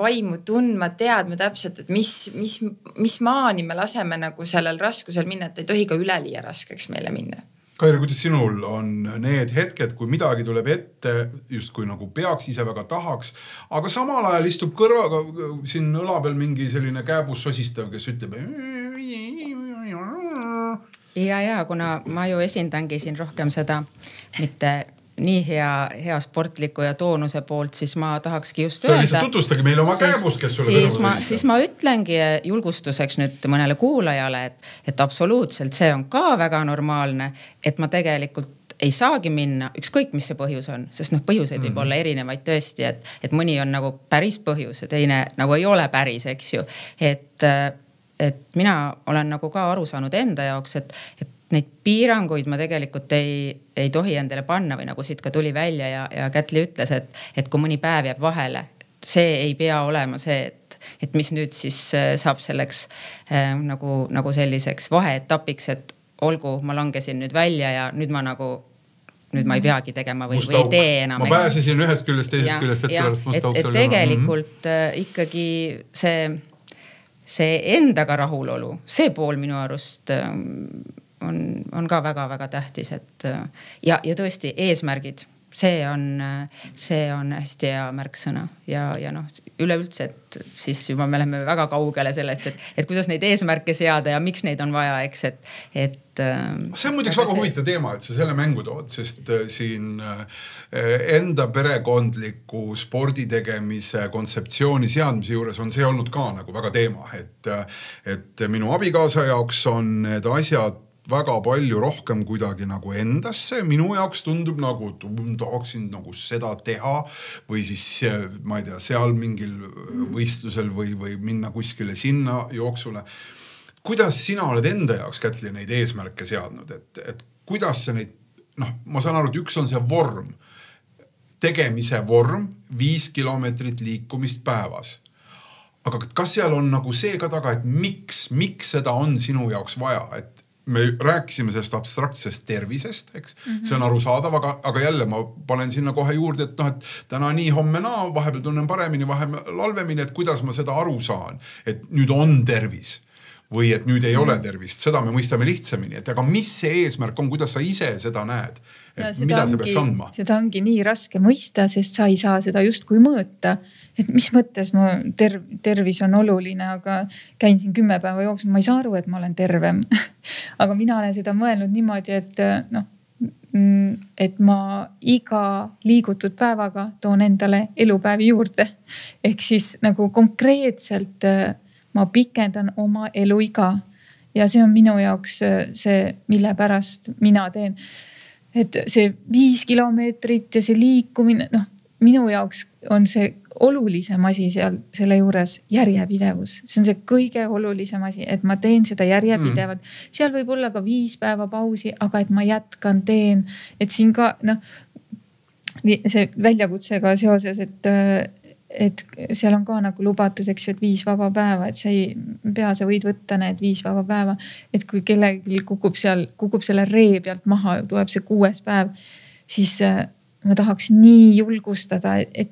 vaimu tundma, teadma täpselt, et mis maani me laseme nagu sellel raskusel minna, et ei tohi ka üleliia raskeks meile minna. Kairi, kuidas sinul on need hetked, kui midagi tuleb ette, just kui nagu peaks, ise väga tahaks, aga samal ajal istub kõrvaga siin õla peal mingi selline kääbus sosistav, kes ütleb ja, kuna ma ju esindangi siin rohkem seda mitte nii hea sportliku ja toonuse poolt, siis ma tahakski just öelda. Lihtsalt tutvustage meile oma kääbust, kes sulle siis ma ütlengi julgustuseks nüüd mõnele kuulajale, et absoluutselt see on ka väga normaalne, et ma tegelikult ei saagi minna, ükskõik mis see põhjus on, sest põhjuseid võib olla erinevaid tõesti, et mõni on nagu päris põhjus ja teine nagu ei ole päris, eks ju. Et mina olen nagu ka aru saanud enda jaoks, et neid piiranguid ma tegelikult ei tohi endale panna või nagu siit ka tuli välja ja Kätli ütles, et kui mõni päev jääb vahele, see ei pea olema see, et mis nüüd siis saab selleks nagu selliseks vaheetapiks, et olgu, ma langesin nüüd välja ja nüüd ma nagu nüüd ma ei peagi tegema või ei tee enam. Ma pääsesin ühest küljest, teisest küljest, et tulevast musta auk. Et tegelikult ikkagi see endaga rahulolu, see pool minu arust on ka väga-väga tähtis, et ja tõesti eesmärgid, see on hästi hea märksõna ja noh, üleüldse, et siis juba me läheme väga kaugele sellest, et kuidas neid eesmärke seada ja miks neid on vaja, eks, et see on muideks väga huvitav teema, et sa selle mängu tood, sest siin enda perekondliku spordi tegemise kontseptsiooni seadmise juures on see olnud ka nagu väga teema, et minu abikaasa jaoks on need asjad väga palju rohkem kuidagi nagu endasse. Minu jaoks tundub nagu, et tahaksin nagu seda teha või siis ma ei tea, seal mingil võistlusel või minna kuskile sinna jooksule. Kuidas sina oled enda jaoks, Kätli, neid eesmärke seadnud? Et kuidas sa neid, ma saan aru, et üks on see vorm, tegemise vorm, 5 kilomeetrit liikumist päevas. Aga kas seal on nagu see ka taga, et miks seda on sinu jaoks vaja, et me rääkisime sellest abstraktsest tervisest, eks? See on arusaadav, aga jälle ma panen sinna kohe juurde, et täna nii, homme naa, vahepeal tunnen paremini, vahepeal halvemini, et kuidas ma seda aru saan, et nüüd on tervis või et nüüd ei ole tervist. Seda me mõistame lihtsamini, et aga mis see eesmärk on, kuidas sa ise seda näed? Et mida see peaks andma? Seda ongi nii raske mõista, sest sa ei saa seda justkui mõõta. Et mis mõttes mu tervis on oluline, aga käin siin 10 päeva jooksul, ma ei saa aru, et ma olen tervem. Aga mina olen seda mõelnud niimoodi, et ma iga liigutud päevaga toon endale elupäevi juurde. Ehk siis nagu konkreetselt ma pikendan oma eluiga ja see on minu jaoks see, mille pärast mina teen. Et see 5 kilomeetrit ja see liikumine, minu jaoks on see olulisem asi seal selle juures järjepidevus. See on see kõige olulisem asi, et ma teen seda järjepidevalt. Seal võib olla ka 5 päeva pausi, aga et ma jätkan, teen. Et siin ka see väljakutsega seoses, et seal on ka nagu lubatud, eks ju, et 5 vaba päeva, et sa võid võtta need 5 vaba päeva. Et kui kellelgi kukub selle ree pealt maha, tuleb see 6. päev, siis ma tahaks nii julgustada, et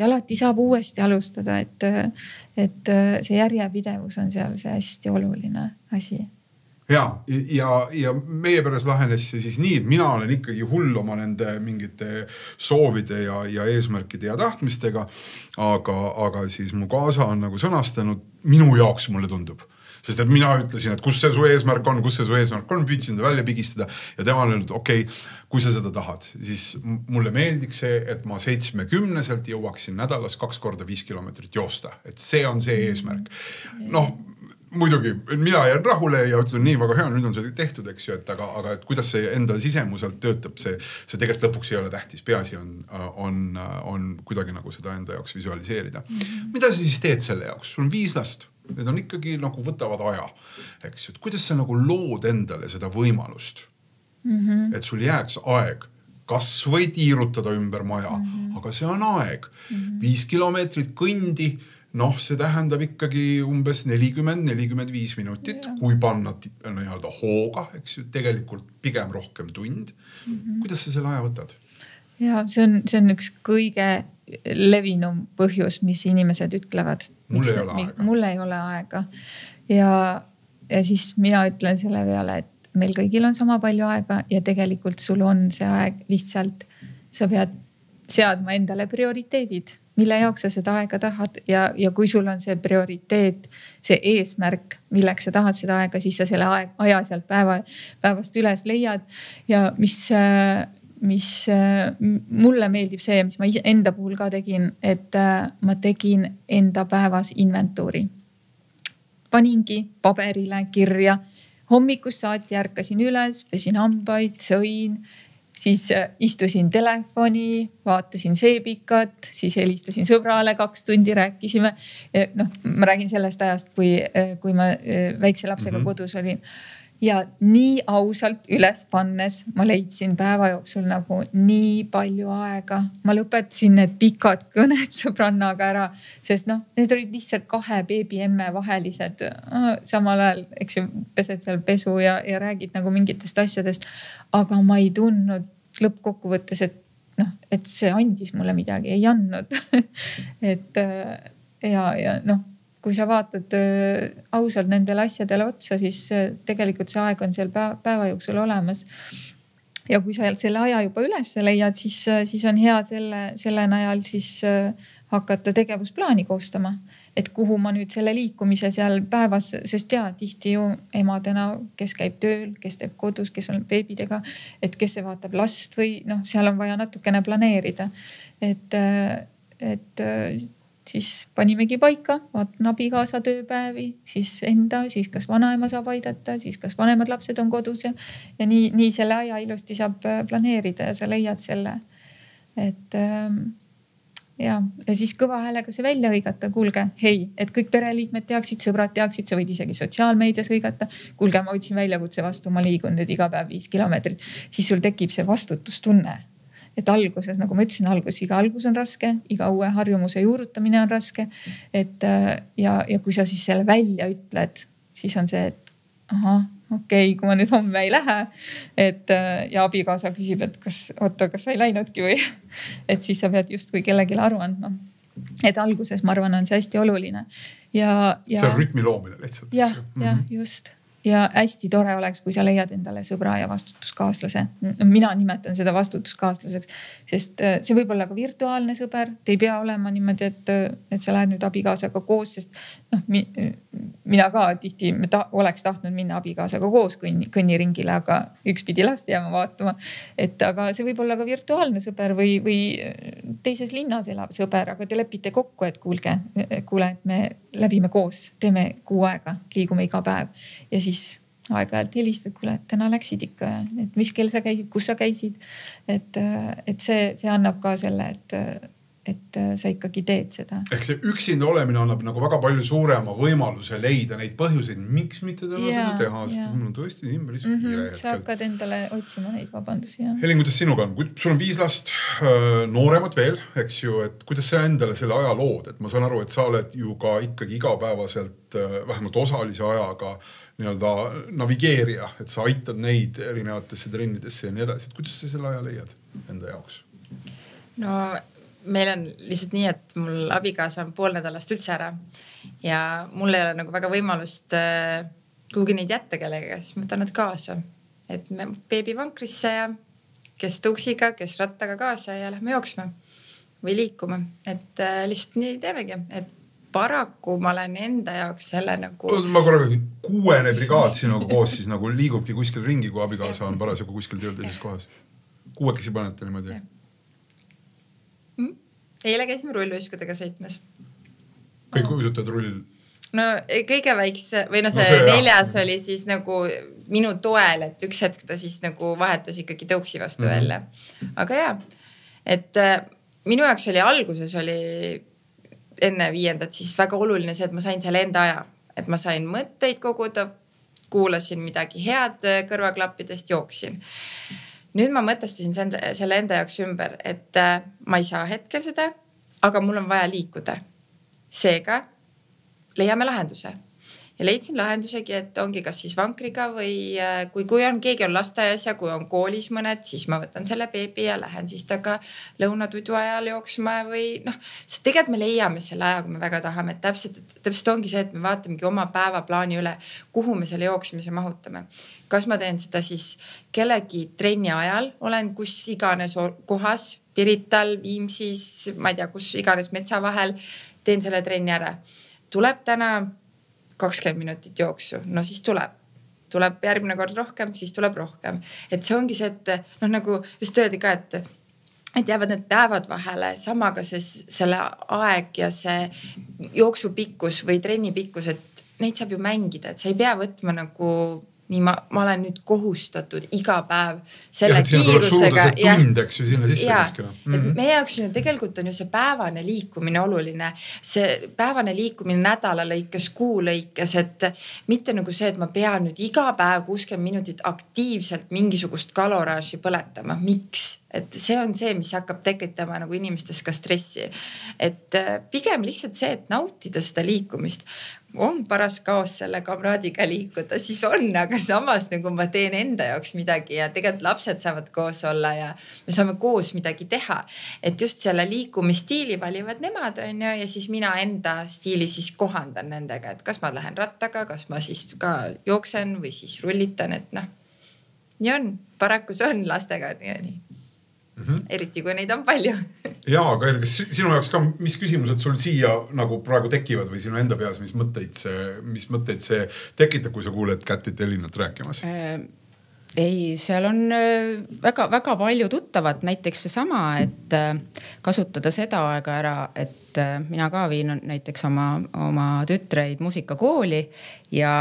alati saab uuesti alustada, et see järjepidevus on seal see hästi oluline asi. Ja meie peres lahenes see siis nii, et mina olen ikkagi hull oma nende mingite soovide ja eesmärkide ja tahtmistega, aga siis mu kaasa on nagu sõnastanud, minu jaoks mulle tundub. Sest et mina ütlesin, et kus see su eesmärk on, püüdsin seda välja pigistada ja tema on öelnud, okei, kui sa seda tahad, siis mulle meeldiks see, et ma 70-selt jõuaksin nädalas 2 korda 5 kilomeetrit joosta. Et see on see eesmärk. Muidugi, mina jään rahule ja ütlen nii väga hea, nüüd on see tehtud, eks ju, aga et kuidas see enda sisemuselt töötab, see tegelikult lõpuks ei ole tähtis. Peaasi on kuidagi nagu seda enda jaoks visualiseerida. Mida sa siis teed selle jaoks? Sul on 5 last. Need on ikkagi nagu võtavad aja, eks ju. Kuidas sa nagu lood endale seda võimalust, et sul jääks aeg, kas või tiirutada ümber maja, aga see on aeg. 5 kilomeetrit kõndi, see tähendab ikkagi umbes 40-45 minutit, kui panna hooga, eks ju, tegelikult pigem rohkem tund. Kuidas sa selle aja võtad? Ja see on üks kõige levinum põhjus, mis inimesed ütlevad. Mul ei ole aega. Ja siis mina ütlen selle peale, et meil kõigil on sama palju aega ja tegelikult sul on see aeg lihtsalt, sa pead seadma endale prioriteedid, mille jaoks sa seda aega tahad ja kui sul on see prioriteet, see eesmärk, milleks sa tahad seda aega, siis sa selle aja sealt päevast üles leiad ja mis mulle meeldib see, mis ma enda puhul ka tegin, et ma tegin enda päevas inventuuri. Paningi paberile kirja, hommikust saati ärkasin üles, pesin hambaid, sõin, siis istusin telefoni, vaatasin seebikat, siis helistasin sõbrale 2 tundi, rääkisime. Ma räägin sellest ajast, kui ma väikse lapsega kodus olin. Ja nii ausalt üles pannes ma leidsin päeva jooksul nagu nii palju aega. Ma lõpetasin need pikad kõned sõbrannaga ära, sest need olid lihtsalt 2 beebiemme vahelised. Samal ajal, eks ju, pesed seal pesu ja räägid nagu mingitest asjadest. Aga ma ei tundnud lõppkokkuvõttes, et see andis mulle midagi, ei andnud. et ja kui sa vaatad ausalt nendele asjadele otsa, siis tegelikult see aeg on seal päeva jooksul olemas. Ja kui sa selle aja juba üles leiad, siis on hea selle najal siis hakata tegevusplaani koostama. Et kuhu ma nüüd selle liikumise seal päevas, sest tihti ju emadena, kes käib tööl, kes teeb kodus, kes on beebidega, et kes see vaatab last või seal on vaja natukene planeerida. Et siis panimegi paika, vaatan abikaasa tööpäevi, siis enda, siis kas vanaema saab aidata, siis kas vanemad lapsed on kodus ja nii selle aja ilusti saab planeerida ja sa leiad selle. Ja siis kõva häälega see välja hõigata, kuulge, hei, et kõik pereliikmed teaksid, sõbrad teaksid, sa võid isegi sotsiaalmeedias hõigata. Kuulge, ma võtsin väljakutse vastu, ma liigun nüüd iga päev 5 kilomeetrit, siis sul tekib see vastutustunne. Et alguses, nagu ma ütlesin, iga algus on raske, iga uue harjumuse juurutamine on raske. Ja kui sa siis selle välja ütled, siis on see, et okei, kui ma nüüd homme ei lähe, ja abikaasa küsib, et kas sa ei läinudki või, et siis sa pead justkui kellelegi aru andma. Et alguses, ma arvan, on see hästi oluline. See on rütmi loomine lihtsalt. Ja, just. Ja hästi tore oleks, kui sa leiad endale sõbra ja vastutuskaaslase. Mina nimetan seda vastutuskaaslaseks, sest see võib olla ka virtuaalne sõber. Te ei pea olema niimoodi, et sa lähed nüüd abikaasaga koos, sest mina ka tihti oleks tahtnud minna abikaasaga koos kõnniringile, aga üks pidi last jääma vaatama. Aga see võib olla ka virtuaalne sõber või teises linnas elav sõber, aga te lepite kokku, et kuule, et me läbime koos, teeme 6 aega, liigume iga päev ja siis aeg-ajalt helistad, kuule, et täna läksid ikka, et mis kell sa käisid, kus sa käisid. Et see annab ka selle, et sa ikkagi teed seda. Ehk see üksinda olemine annab nagu väga palju suurema võimaluse leida neid põhjuseid, miks mitte täna seda teha, sest mul on tõesti ümber kiire hetkel. Sa hakkad endale otsima neid vabandusi. Helin, kuidas sinuga on? Sul on 5 last, nooremat veel, eks ju, et kuidas sa endale selle aja lood? Et ma saan aru, et sa oled ju ka ikkagi igapäevaselt vähemalt osalise ajaga nii-öelda navigeerija, et sa aitad neid erinevatesse trennidesse ja nii edasi. Et kuidas sa selle aja leiad enda jaoks? No meil on lihtsalt nii, et mul abikaasa on pool nädalast üldse ära ja mul ei ole nagu väga võimalust kuhugi neid jätta kellega, siis ma võtan nad kaasa. Et me beebi vankrisse ja kes tuksiga, kes rattaga kaasa ja lähme jooksma või liikuma. Et lihtsalt nii teemegi, et paraku ma olen enda jaoks selle nagu... Ma korraga 6. brigaad sinuga koos siis nagu liigubki kuskil ringi, kui abikaasa on parasjagu kuskil tööl teises kohas. 6 panete niimoodi. Eile käisime rulluiskudega sõitmes. Kõik uisutad rull? No kõige väikse, või see 4. oli siis nagu minu toel, et üks hetk ta siis nagu vahetas ikkagi tõuksi vastu välja. Aga et minu jaoks oli alguses oli enne 5. siis väga oluline see, et ma sain selle enda aja. Et ma sain mõtteid koguda, kuulasin midagi head kõrvaklappidest, jooksin. Nüüd ma mõtestasin selle enda jaoks ümber, et ma ei saa hetkel seda, aga mul on vaja liikuda. Seega leiame lahenduse. Ja leidsin lahendusegi, et ongi kas siis vankriga või kui on keegi on lasteaias ja kui on koolis mõned, siis ma võtan selle beebi ja lähen siis taga lõunatudu ajal jooksma või sest tegelikult me leiame selle aja, kui me väga tahame, et täpselt ongi see, et me vaatamegi oma päevaplaani üle, kuhu me selle jooksmise mahutame. Kas ma teen seda siis kellegi trenni ajal, olen kus iganes kohas, Pirital, Viimsis, ma ei tea, kus iganes metsa vahel, teen selle trenni ära. Tuleb täna 20 minutit jooksu, no siis tuleb järgmine kord rohkem, siis tuleb rohkem. Et see ongi see, et nagu just öeldi ka, et jäävad need päevad vahele, samaga selle aeg ja see jooksu pikkus või trenni pikkus, et neid saab ju mängida, et sa ei pea võtma nagu nii ma olen nüüd kohustatud iga päev selle kiirusega. Ja tund, eks ju, sinna sisse keskele. Meie jaoks tegelikult on ju see päevane liikumine oluline. See päevane liikumine nädala lõikes, kuu lõikes, et mitte nagu see, et ma pean nüüd iga päev 60 minutit aktiivselt mingisugust kaloraaži põletama. Miks? et see on see, mis hakkab tekitama nagu inimestes ka stressi. Et pigem lihtsalt see, et nautida seda liikumist. On paras kaos selle kamraadiga liikuda, siis on, aga samas nagu ma teen enda jaoks midagi ja tegelikult lapsed saavad koos olla ja me saame koos midagi teha. Et just selle liikumistiili valivad nemad on ju, ja siis mina enda stiili siis kohandan nendega, et kas ma lähen rattaga, kas ma siis ka jooksen või siis rullitan, et noh, nii on, paraku see on lastega nii. Eriti kui neid on palju. Jaa, aga kas sinu jaoks ka, mis küsimused sul siia nagu praegu tekivad või sinu enda peas, mis mõtteid see tekitab, kui sa kuuled Kätit Elinat rääkimas? Ei, seal on väga palju tuttavat, näiteks seesama, et kasutada seda aega ära, et mina ka viin näiteks oma tütreid muusikakooli ja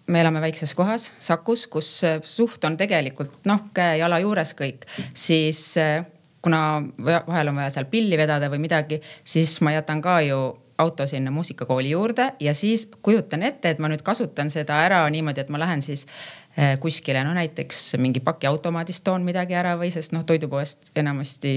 me elame väikses kohas, Sakus, kus suht on tegelikult käe jala juures kõik, siis kuna vahel on vaja seal pilli vedada või midagi, siis ma jätan ka ju auto sinna muusikakooli juurde ja siis kujutan ette, et ma nüüd kasutan seda ära niimoodi, et ma lähen siis kuskile, näiteks mingi pakiautomaadist toon midagi ära või sest toidupoest enamasti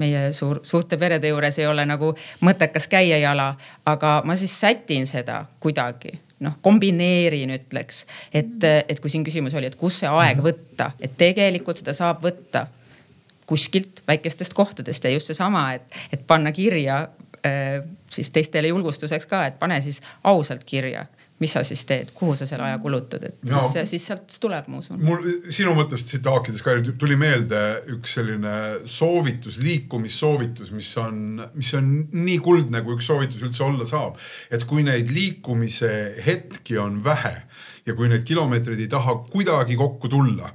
meie suurte perede juures ei ole nagu mõttekas käia jala, aga ma siis sätin seda kuidagi. Kombineerin ütleks, et kui siin küsimus oli, et kus see aeg võtta, et tegelikult seda saab võtta kuskilt väikestest kohtadest ja just seesama, et panna kirja siis teistele julgustuseks ka, et pane siis ausalt kirja, mis sa siis teed, kuhu sa selle aja kulutad, et siis sealt tuleb muusun. Mul sinu mõttest siit haakides ka tuli meelde üks selline soovitus, liikumissoovitus, mis on nii kuldne, kui üks soovitus üldse olla saab. Et kui neid liikumise hetki on vähe ja kui neid kilomeetreid ei taha kuidagi kokku tulla,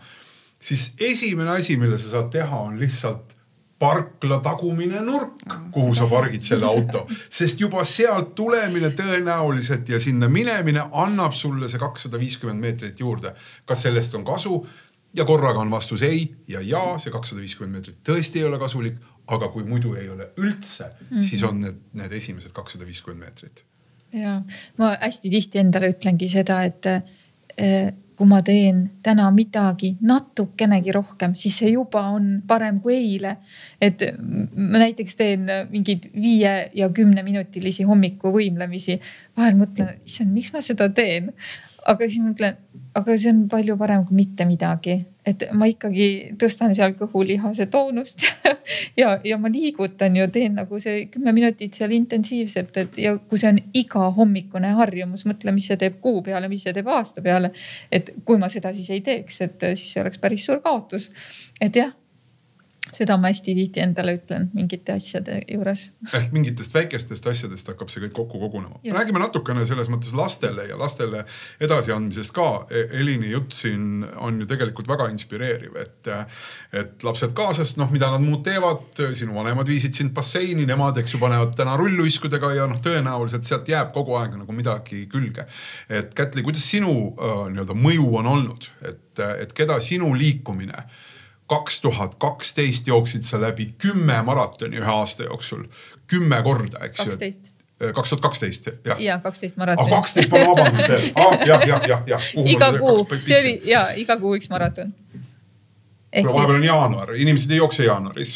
siis esimene asi, mille sa saad teha, on lihtsalt parkla tagumine nurk, kuhu sa pargid selle auto, sest juba sealt tulemine tõenäoliselt ja sinna minemine annab sulle see 250 meetrit juurde. Kas sellest on kasu? Ja korraga on vastus ei ja see 250 meetrit tõesti ei ole kasulik, aga kui muidu ei ole üldse, siis on need esimesed 250 meetrit. Ja, ma hästi tihti endale ütlengi seda, et kui ma teen täna midagi natukenegi rohkem, siis see juba on parem kui eile. Et ma näiteks teen mingid 5 ja 10 minutilisi hommiku võimlemisi. Vahel mõtlen, miks ma seda teen? Aga siis mõtlen, aga see on palju parem kui mitte midagi. Et ma ikkagi tõstan seal kõhulihase toonust ja ma liigutan ja teen nagu see 10 minutit seal intensiivselt. Ja kui see on iga hommikune harjumus, mõtle, mis see teeb kuu peale, mis see teeb aasta peale. Et kui ma seda siis ei teeks, et siis see oleks päris suur kaotus. Et jah, seda ma hästi tihti endale ütlen mingite asjade juures. Ehk mingitest väikestest asjadest hakkab see kõik kokku kogunema. Räägime natukene selles mõttes lastele ja lastele edasiandmisest ka. Elini jutt siin on ju tegelikult väga inspireeriv, et lapsed kaasas, mida nad muud teevad, sinu vanemad viisid sind basseini, nemad panevad täna rulluiskudega ja tõenäoliselt sealt jääb kogu aeg nagu midagi külge. Et Kätli, kuidas sinu mõju on olnud, et keda sinu liikumine 2012 jooksid sa läbi 10 maratoni ühe aasta jooksul, 10 korda, eks ju? 2012, jah. Ja, 12 maratoni. 12 ma vabandust. Jah. Iga kuu, see oli, iga kuu üks maraton. Vahepeal on jaanuar, inimesed ei jookse jaanuaris.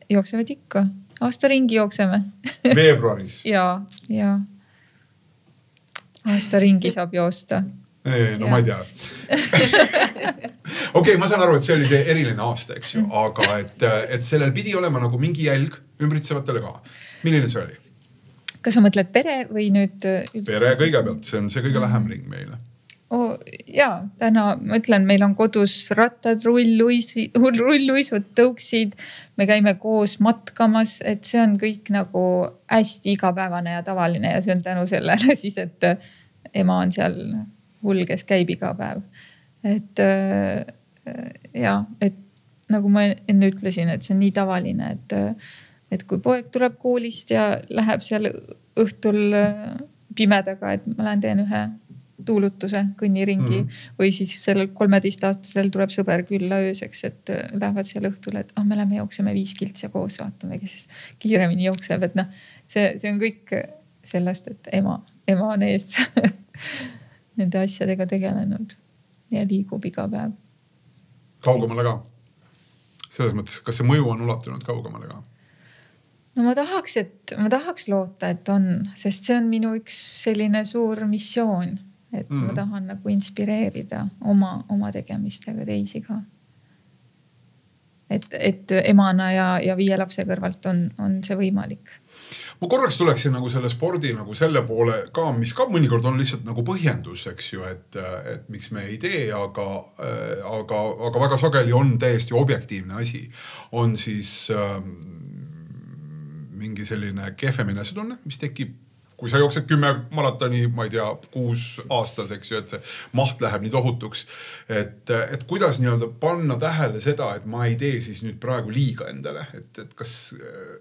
Jooksevad ikka, aasta ringi jookseme. Veebruaris. Ja. Aasta ringi saab joosta. No ma ei tea. Okei, ma saan aru, et see oli see eriline aasta, eks ju, aga et sellel pidi olema nagu mingi jälg ümbritsevatele ka. Milline see oli? Kas sa mõtled pere või nüüd? Pere kõigepealt, see on see kõige lähem ring meile. Jaa, täna ma ütlen, meil on kodus rattad, rulluisud, tõuksid, me käime koos matkamas, et see on kõik nagu hästi igapäevane ja tavaline ja see on tänu sellele siis, et ema on seal hull, kes käib iga päev. Et nagu ma enne ütlesin, et see on nii tavaline, et kui poeg tuleb koolist ja läheb seal õhtul pimedaga, et ma lähen teen ühe tuulutuse kõnniringi või siis sellel 13-aastasel tuleb sõber külla ööseks, et lähevad seal õhtul, et me lähme jookseme 5 kiltsi ja koos vaatame, kes kiiremini jookseb, et see on kõik sellest, et ema on ees nende asjadega tegelenud ja liigub iga päev. Kaugemale ka? selles mõttes, kas see mõju on ulatunud kaugemale ka? No ma tahaks loota, et on, sest see on minu üks selline suur missioon, et ma tahan nagu inspireerida oma tegemistega teisi ka. Et emana ja 5 lapse kõrvalt on see võimalik. Ma korraks tuleksin nagu selle spordi nagu selle poole ka, mis ka mõnikord on lihtsalt nagu põhjendus, eks ju, et miks me ei tee, aga väga sageli on täiesti objektiivne asi. On siis mingi selline kehvem enesetunne, mis tekib, kui sa jooksed 10 maratoni, ma ei tea, 6 aastas, eks ju, et see maht läheb nii tohutuks. Et kuidas nii-öelda panna tähele seda, et ma ei tee siis nüüd praegu liiga endale. Et kas,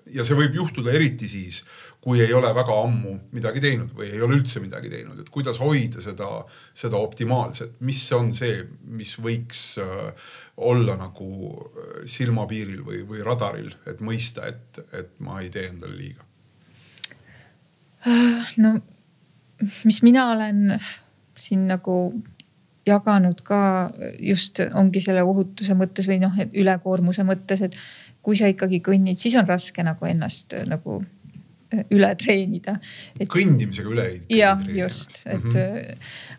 ja see võib juhtuda eriti siis, kui ei ole väga ammu midagi teinud või ei ole üldse midagi teinud. Et kuidas hoida seda optimaalset, mis on see, mis võiks olla nagu silmapiiril või radaril, et mõista, et ma ei tee endale liiga. No, mis mina olen siin nagu jaganud ka just ongi selle ohutuse mõttes või ülekoormuse mõttes, et kui sa ikkagi kõnnid, siis on raske nagu ennast nagu üle treenida. Kõndimisega üle ei treenida. Jah, just.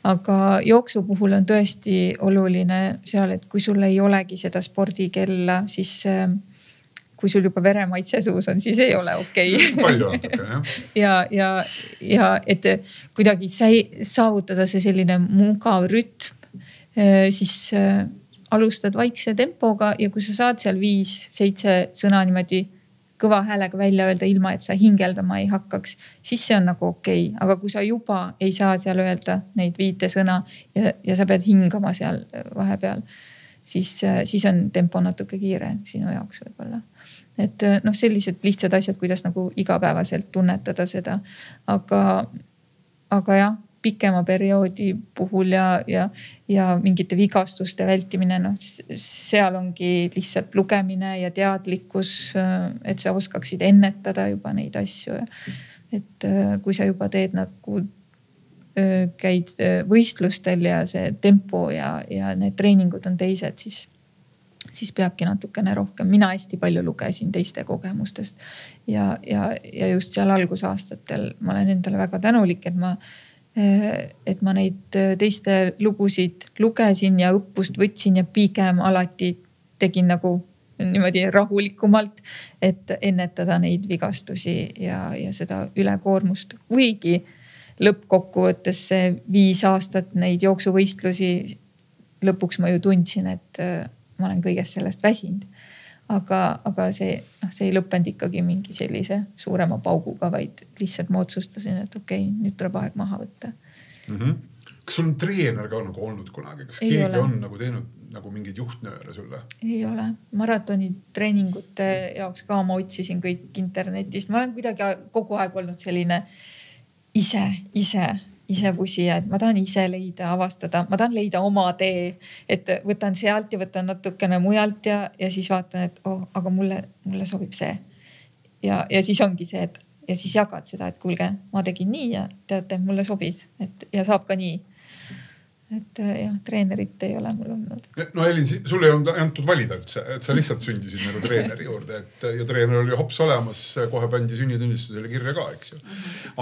Aga jooksu puhul on tõesti oluline seal, et kui sul ei olegi seda spordikella, siis kui sul juba veremaitse suus on, siis ei ole okei. Palju natuke, jah. Ja et kuidagi saavutada see selline mugav rütm, siis alustad vaikse tempoga ja kui sa saad seal 5-7 sõna niimoodi kõva häälega välja öelda ilma, et sa hingeldama ei hakkaks, siis see on nagu okei. Aga kui sa juba ei saa seal öelda neid 5 sõna ja sa pead hingama seal vahepeal, siis on tempo natuke kiire sinu jaoks võib-olla. Et sellised lihtsad asjad, kuidas nagu igapäevaselt tunnetada seda. Aga jah, pikema perioodi puhul ja mingite vigastuste vältimine, seal ongi lihtsalt lugemine ja teadlikkus, et sa oskaksid ennetada juba neid asju. Et kui sa juba teed nagu käid võistlustel ja see tempo ja need treeningud on teised, siis peabki natukene rohkem. Mina hästi palju lugesin teiste kogemustest ja just seal algusaastatel ma olen endale väga tänulik, et ma neid teiste lugusid lugesin ja õppust võtsin ja pigem alati tegin nagu niimoodi rahulikumalt, et ennetada neid vigastusi ja seda ülekoormust. Kuigi lõppkokkuvõttes see 5 aastat neid jooksuvõistlusi lõpuks ma ju tundsin, et ma olen kõigest sellest väsinud. Aga see ei lõppenud ikkagi mingi sellise suurema pauguga, vaid lihtsalt ma otsustasin, et okei, nüüd tuleb aeg maha võtta. Kas sul on treener ka nagu olnud kunagi? Kas keegi on nagu teinud nagu mingeid juhtnööre sulle? Ei ole. Maratoni treeningute jaoks ka ma otsisin kõik internetist. Ma olen kuidagi kogu aeg olnud selline ise pusija, et ma tahan ise leida, avastada, ma tahan leida oma tee, et võtan sealt ja võtan natukene mujalt ja siis vaatan, et aga mulle sobib see. Ja siis ongi see, et ja siis jagad seda, et kuulge, ma tegin nii ja teate, mulle sobis, ja saab ka nii. Et jah, treenerit ei ole mul olnud. No Elin, sul ei olnud antud valida üldse, et sa lihtsalt sündisid nagu treeneri juurde, ja treener oli hops olemas, kohe pandi sünnitunnistusele kirja ka, eks ju.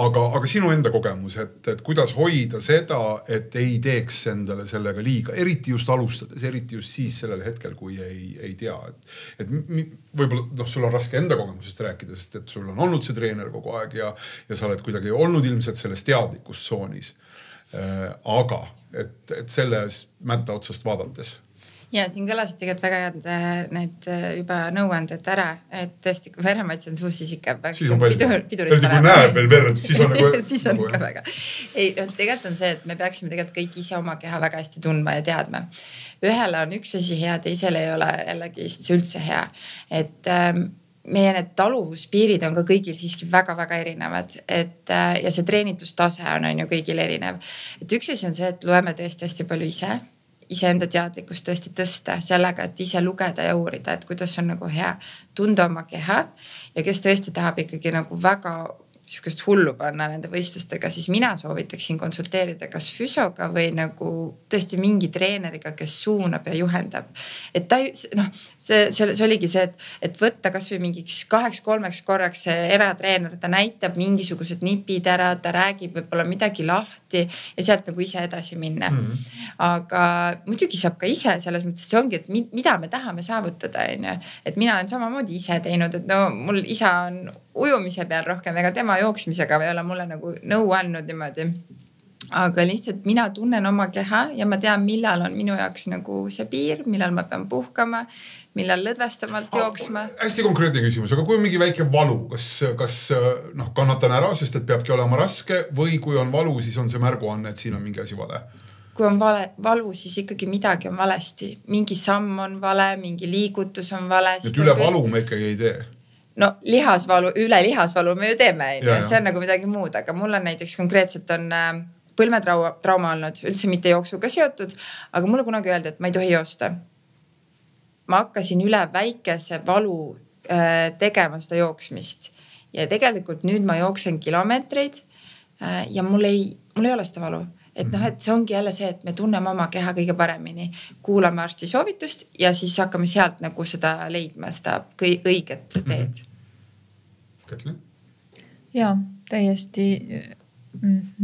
Aga sinu enda kogemus, et kuidas hoida seda, et ei teeks endale sellega liiga, eriti just alustades, eriti just siis sellel hetkel, kui ei tea. Et võib-olla sul on raske enda kogemusest rääkida, sest et sul on olnud see treener kogu aeg ja sa oled kuidagi olnud ilmselt selles teadlikkustsoonis. Aga et selles mätta otsast vaadates. Ja siin kõlasid tegelikult väga head need juba nõuanded ära, et tõesti, kui veremaitse on suus, siis ikka peaks pidurit panema. Kui näeb veel verd, siis on nagu... siis on ikka väga. Ei, tegelikult on see, et me peaksime tegelikult kõik ise oma keha väga hästi tundma ja teadma. Ühele on üks asi hea, teisele ei ole jällegi üldse hea. Et meie need taluvuspiirid on ka kõigil siiski väga-väga erinevad, ja see treenitustase on ju kõigil erinev. Et üks asi on see, et loeme tõesti hästi palju iseenda teadlikkust tõesti tõsta sellega, et ise lugeda ja uurida, et kuidas on nagu hea tunda oma keha ja kes tõesti tahab ikkagi nagu väga niisugust hullu panna nende võistlustega, siis mina soovitaksin konsulteerida kas füsioga või nagu tõesti mingi treeneriga, kes suunab ja juhendab. Et ta see oligi see, et võtta kas või mingiks 2-3 korraks see eratreener, ta näitab mingisugused nipid ära, ta räägib võib-olla midagi lahti ja sealt nagu ise edasi minna. Aga muidugi saab ka ise selles mõttes, see ongi, et mida me tahame saavutada, et mina olen samamoodi ise teinud, et no mul isa on ujumise peal rohkem, ega tema jooksmisega ei ole mulle nagu nõu andnud niimoodi. Aga lihtsalt mina tunnen oma keha ja ma tean, millal on minu jaoks nagu see piir, millal ma pean puhkama, millal lõdvestamalt jooksma. Hästi konkreetne küsimus, aga kui on mingi väike valu, kas kannatan ära, sest et peabki olema raske või kui on valu, siis on see märguanne, et siin on mingi asi vale? Kui on valu, siis ikkagi midagi on valesti. Mingi samm on vale, mingi liigutus on vale. Et üle valu me ikkagi ei tee? No üle lihasvalu me ju teeme, see on nagu midagi muud, aga mul on näiteks konkreetselt on põlmetrauma olnud, üldse mitte jooksuga seotud, aga mulle kunagi öeldi, et ma ei tohi joosta. Ma hakkasin üle väikese valu tegema seda jooksmist ja tegelikult nüüd ma jooksen kilomeetreid ja mul ei ole seda valu. Et et see ongi jälle see, et me tunneme oma keha kõige paremini, kuulame arsti soovitust ja siis hakkame sealt nagu seda leidma, seda õiget teed. Kätli? Jaa, täiesti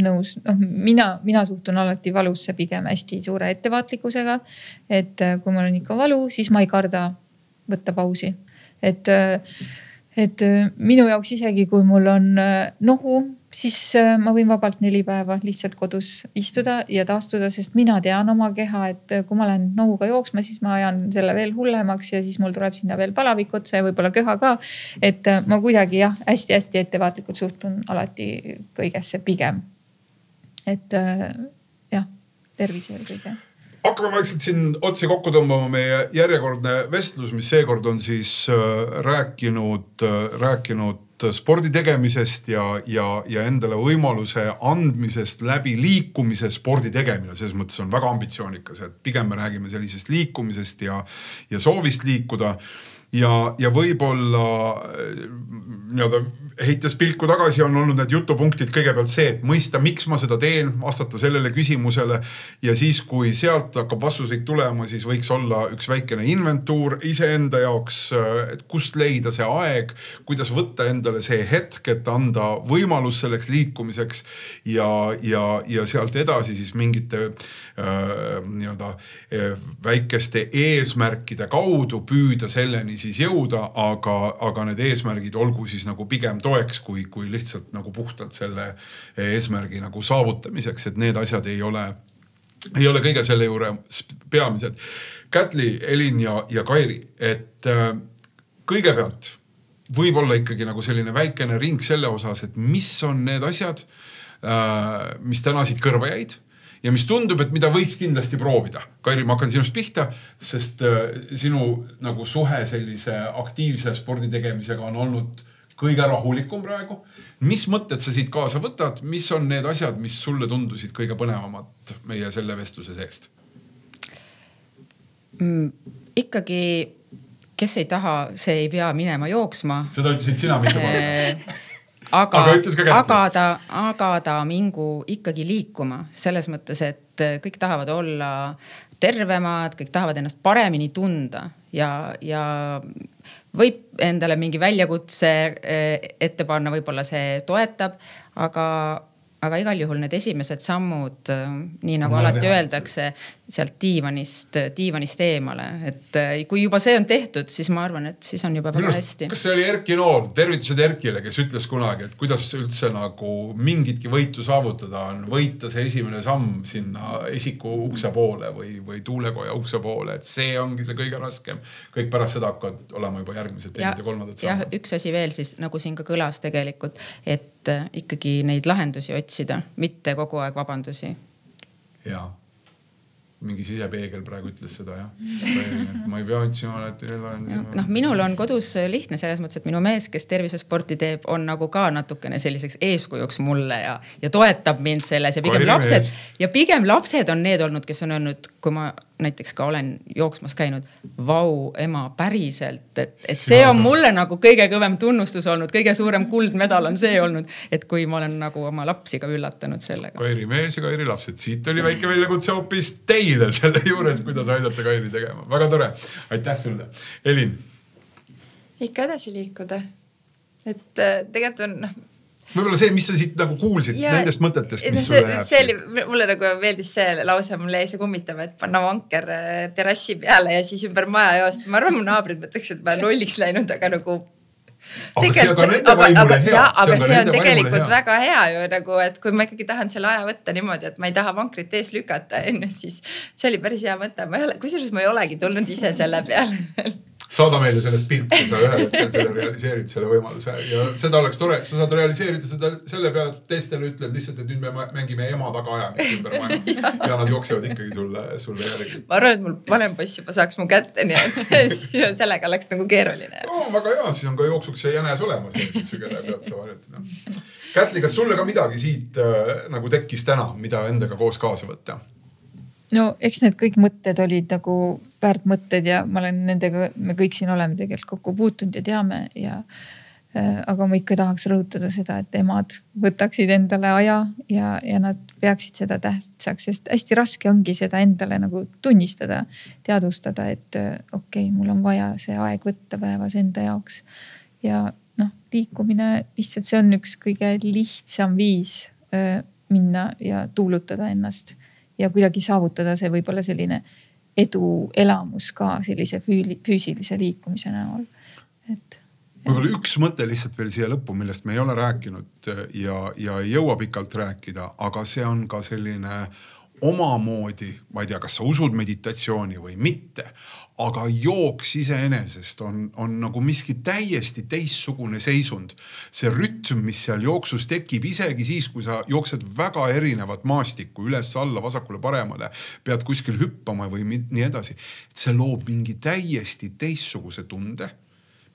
nõus. Mina suhtun alati valusse pigem hästi suure ettevaatlikkusega, et kui mul on ikka valu, siis ma ei karda võtta pausi. Et minu jaoks isegi, kui mul on nohu, siis ma võin vabalt 4 päeva lihtsalt kodus istuda ja taastuda, sest mina tean oma keha, et kui ma lähen nohuga jooksma, siis ma ajan selle veel hullemaks ja siis mul tuleb sinna veel palavik otsa ja võib-olla köha ka. Et ma kuidagi hästi-hästi ettevaatlikult suhtun alati kõigesse pigem. Et tervis veel kõige. Hakkame vaikselt siin otsi kokku tõmbama meie järjekordne vestlus, mis seekord on siis rääkinud spordi tegemisest ja endale võimaluse andmisest läbi liikumise spordi tegemine. Selles mõttes on väga ambitsioonikas, et pigem me räägime sellisest liikumisest ja soovist liikuda ja võib-olla heites pilku tagasi on olnud need jutupunktid kõigepealt see, et mõista, miks ma seda teen, vastata sellele küsimusele ja siis, kui sealt hakkab vastuseid tulema, siis võiks olla üks väikene inventuur iseenda jaoks, et kust leida see aeg, kuidas võtta endale see hetk, et anda võimalus selleks liikumiseks ja sealt edasi siis mingite väikeste eesmärkide kaudu püüda selleni siis jõuda, aga need eesmärgid olgu siis nagu pigem toeks, kui lihtsalt nagu puhtalt selle eesmärgi nagu saavutamiseks, et need asjad ei ole kõige selle juure peamised. Kätli, Elin ja Kairi, et kõigepealt võib-olla ikkagi nagu selline väikene ring selle osas, et mis on need asjad, mis täna siit kõrva jäid ja mis tundub, et mida võiks kindlasti proovida. Kairi, ma hakkan sinust pihta, sest sinu nagu suhe sellise aktiivse spordi tegemisega on olnud kõige rahulikum praegu. Mis mõtted sa siit kaasa võtad? Mis on need asjad, mis sulle tundusid kõige põnevamad meie selle vestluse seest? Ikkagi, kes ei taha, see ei pea minema jooksma. Seda ütlesid sina mitte korda. Aga ta mingu ikkagi liikuma selles mõttes, et kõik tahavad olla tervemad, kõik tahavad ennast paremini tunda ja võib endale mingi väljakutse ette panna, võib-olla see toetab, aga igal juhul need esimesed sammud, nii nagu alati öeldakse, sealt diivanist eemale. Et kui juba see on tehtud, siis ma arvan, et siis on juba väga hästi. Kas see oli Erki Nool, tervitused Erkile, kes ütles kunagi, et kuidas üldse nagu mingitki võitu saavutada on võita see esimene samm sinna esiku ukse poole või tuulekoja ukse poole, et see ongi see kõige raskem. Kõik pärast seda hakkavad olema juba järgmised teised ja kolmandad sammud. Ja üks asi veel siis, nagu siin ka kõlas tegelikult, et ikkagi neid lahendusi otsida, mitte kogu aeg vabandusi. Jaa. Mingi sisepeegel praegu ütles seda, jah. Ma ei pea otsima, et minul on kodus lihtne selles mõttes, et minu mees, kes tervisesporti teeb, on nagu ka natukene selliseks eeskujuks mulle ja toetab mind selles ja pigem lapsed on need olnud, kes on öelnud, kui ma näiteks ka olen jooksmas käinud, vau, ema, päriselt, et see on mulle nagu kõige kõvem tunnustus olnud, kõige suurem kuldmedal on see olnud, et kui ma olen nagu oma lapsi ka üllatanud sellega. Kairi mees ja Kairi lapsed, siit oli väike väljakutse hoopis teile selle juures, kuidas aidata Kairi tegema. Väga tore. Aitäh sulle. Elin. Ikka edasi liikuda. Et tegelikult on... Võib-olla see, mis sa siit nagu kuulsid nendest mõtetest, mis sulle jääb. See oli, mulle nagu veeldis see lause, mul jäi see kummitama, et panna vanker terrassi peale ja siis ümber maja joosta. Ma arvan, mu naabrid mõtleks, et ma lolliks läinud, aga nagu... Aga see on ka nende vaimule hea. Aga see on tegelikult väga hea ju nagu, et kui ma ikkagi tahan selle aja võtta niimoodi, et ma ei taha vankrit ees lükata enne, siis see oli päris hea mõte. Kusjuures ma ei olegi tulnud ise selle peale. Saada meile sellest pilti, sa ühel hetkel selle realiseerid selle võimaluse ja seda oleks tore, sa saad realiseerida seda selle peale, et teistele ütled lihtsalt, et nüüd me mängime ema taga ajamist ümber maja ja nad jooksevad ikkagi sulle järgi. Ma arvan, et mul vanem poiss juba saaks mu kätte, nii et sellega oleks nagu keeruline. Väga hea, siis on ka jooksuks see jänes olemas, kelle pealt sa varjutada. Kätli, kas sulle ka midagi siit nagu tekkis täna, mida endaga koos kaasa võtta? No eks need kõik mõtted olid nagu väärt mõtted ja ma olen nendega, me kõik siin oleme tegelikult kokku puutunud ja teame ja aga ma ikka tahaks rõhutada seda, et emad võtaksid endale aja ja nad peaksid seda tähtsaks, sest hästi raske ongi seda endale nagu tunnistada, teadvustada, et okei, mul on vaja see aeg võtta päevas enda jaoks ja liikumine lihtsalt see on üks kõige lihtsam viis minna ja tuulutada ennast. Ja kuidagi saavutada see võib-olla selline eduelamus ka sellise füüsilise liikumise näol. Võib-olla üks mõte lihtsalt veel siia lõppu, millest me ei ole rääkinud ja ei jõua pikalt rääkida, aga see on ka selline omamoodi, ma ei tea, kas sa usud meditatsiooni või mitte, aga jooks iseenesest on nagu miski täiesti teistsugune seisund. See rütm, mis seal jooksus tekib, isegi siis, kui sa jooksed väga erinevat maastikku üles alla, vasakule paremale, pead kuskil hüppama või nii edasi. See loob mingi täiesti teistsuguse tunde,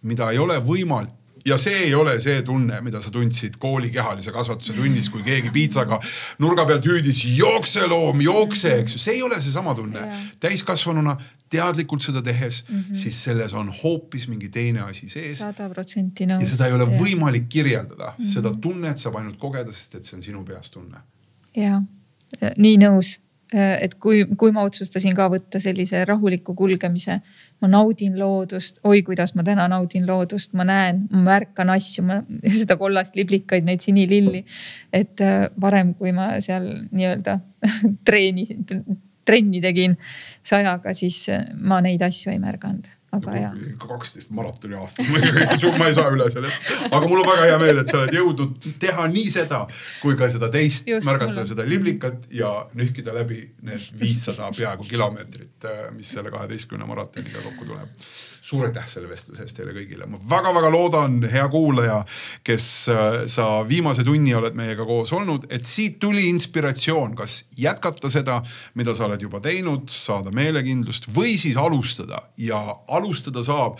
mida ei ole võimalik. Ja see ei ole see tunne, mida sa tundsid kooli kehalise kasvatuse tunnis, kui keegi piitsaga nurga pealt hüüdis, jookse loom, jookse, eks ju. See ei ole see sama tunne. Täiskasvanuna teadlikult seda tehes, siis selles on hoopis mingi teine asi sees. 100% nõus. Ja seda ei ole võimalik kirjeldada. Seda tunnet saab ainult kogeda, sest et see on sinu peas tunne. Ja, nii nõus. Et kui ma otsustasin ka võtta sellise rahuliku kulgemise, ma naudin loodust, oi kuidas ma täna naudin loodust, ma näen, ma märkan asju, seda kollast liblikaid, neid sinililli, et varem kui ma seal nii-öelda trenni tegin 100-ga, siis ma neid asju ei märganud. Aga jah. 12 maratoni aastas, ma ei saa üle sellest. Aga mul on väga hea meel, et sa oled jõudnud teha nii seda, kui ka seda teist, märgata seda liblikat ja nühkida läbi need 500 peaaegu kilomeetrit, mis selle 12 maratoniga kokku tuleb. Suur aitäh selle vestluse eest teile kõigile. Ma väga loodan, hea kuulaja, kes sa viimase tunni oled meiega koos olnud, et siit tuli inspiratsioon, kas jätkata seda, mida sa oled juba teinud, saada meelekindlust või siis alustada ja alustada saab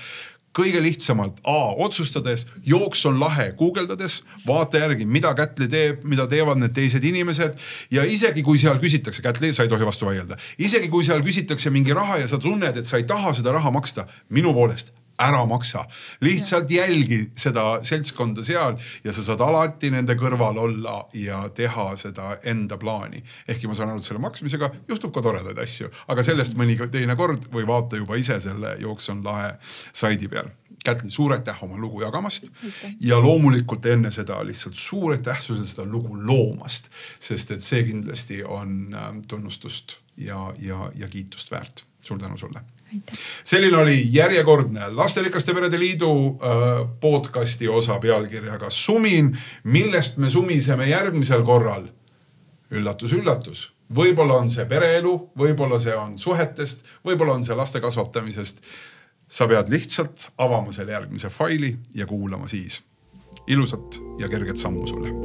kõige lihtsamalt otsustades, jooks on lahe, guugeldades, vaata järgi, mida Kätli teeb, mida teevad need teised inimesed ja isegi kui seal küsitakse, Kätli, sa ei tohi vastu vaielda, isegi kui seal küsitakse mingi raha ja sa tunned, et sa ei taha seda raha maksta, minu poolest ära maksa. Lihtsalt jälgi seda seltskonda seal ja sa saad alati nende kõrval olla ja teha seda enda plaani. Ehkki ma saan aru, selle maksmisega juhtub ka toredaid asju, aga sellest mõni teine kord või vaata juba ise selle jooks on lahe saidi peal. Kätli, suur aitäh oma lugu jagamast ja loomulikult enne seda lihtsalt suur aitäh sulle seda lugu loomast, sest et see kindlasti on tunnustust ja kiitust väärt. Suur tänu sulle. Selline oli järjekordne Lasterikaste Perede Liidu podcasti osa pealkirjaga Sumin, millest me sumiseme järgmisel korral. Üllatus, üllatus. Võib-olla on see pereelu, võib-olla see on suhetest, võib-olla on see laste kasvatamisest. Sa pead lihtsalt avama selle järgmise faili ja kuulama siis. Ilusat ja kerget sammu sulle.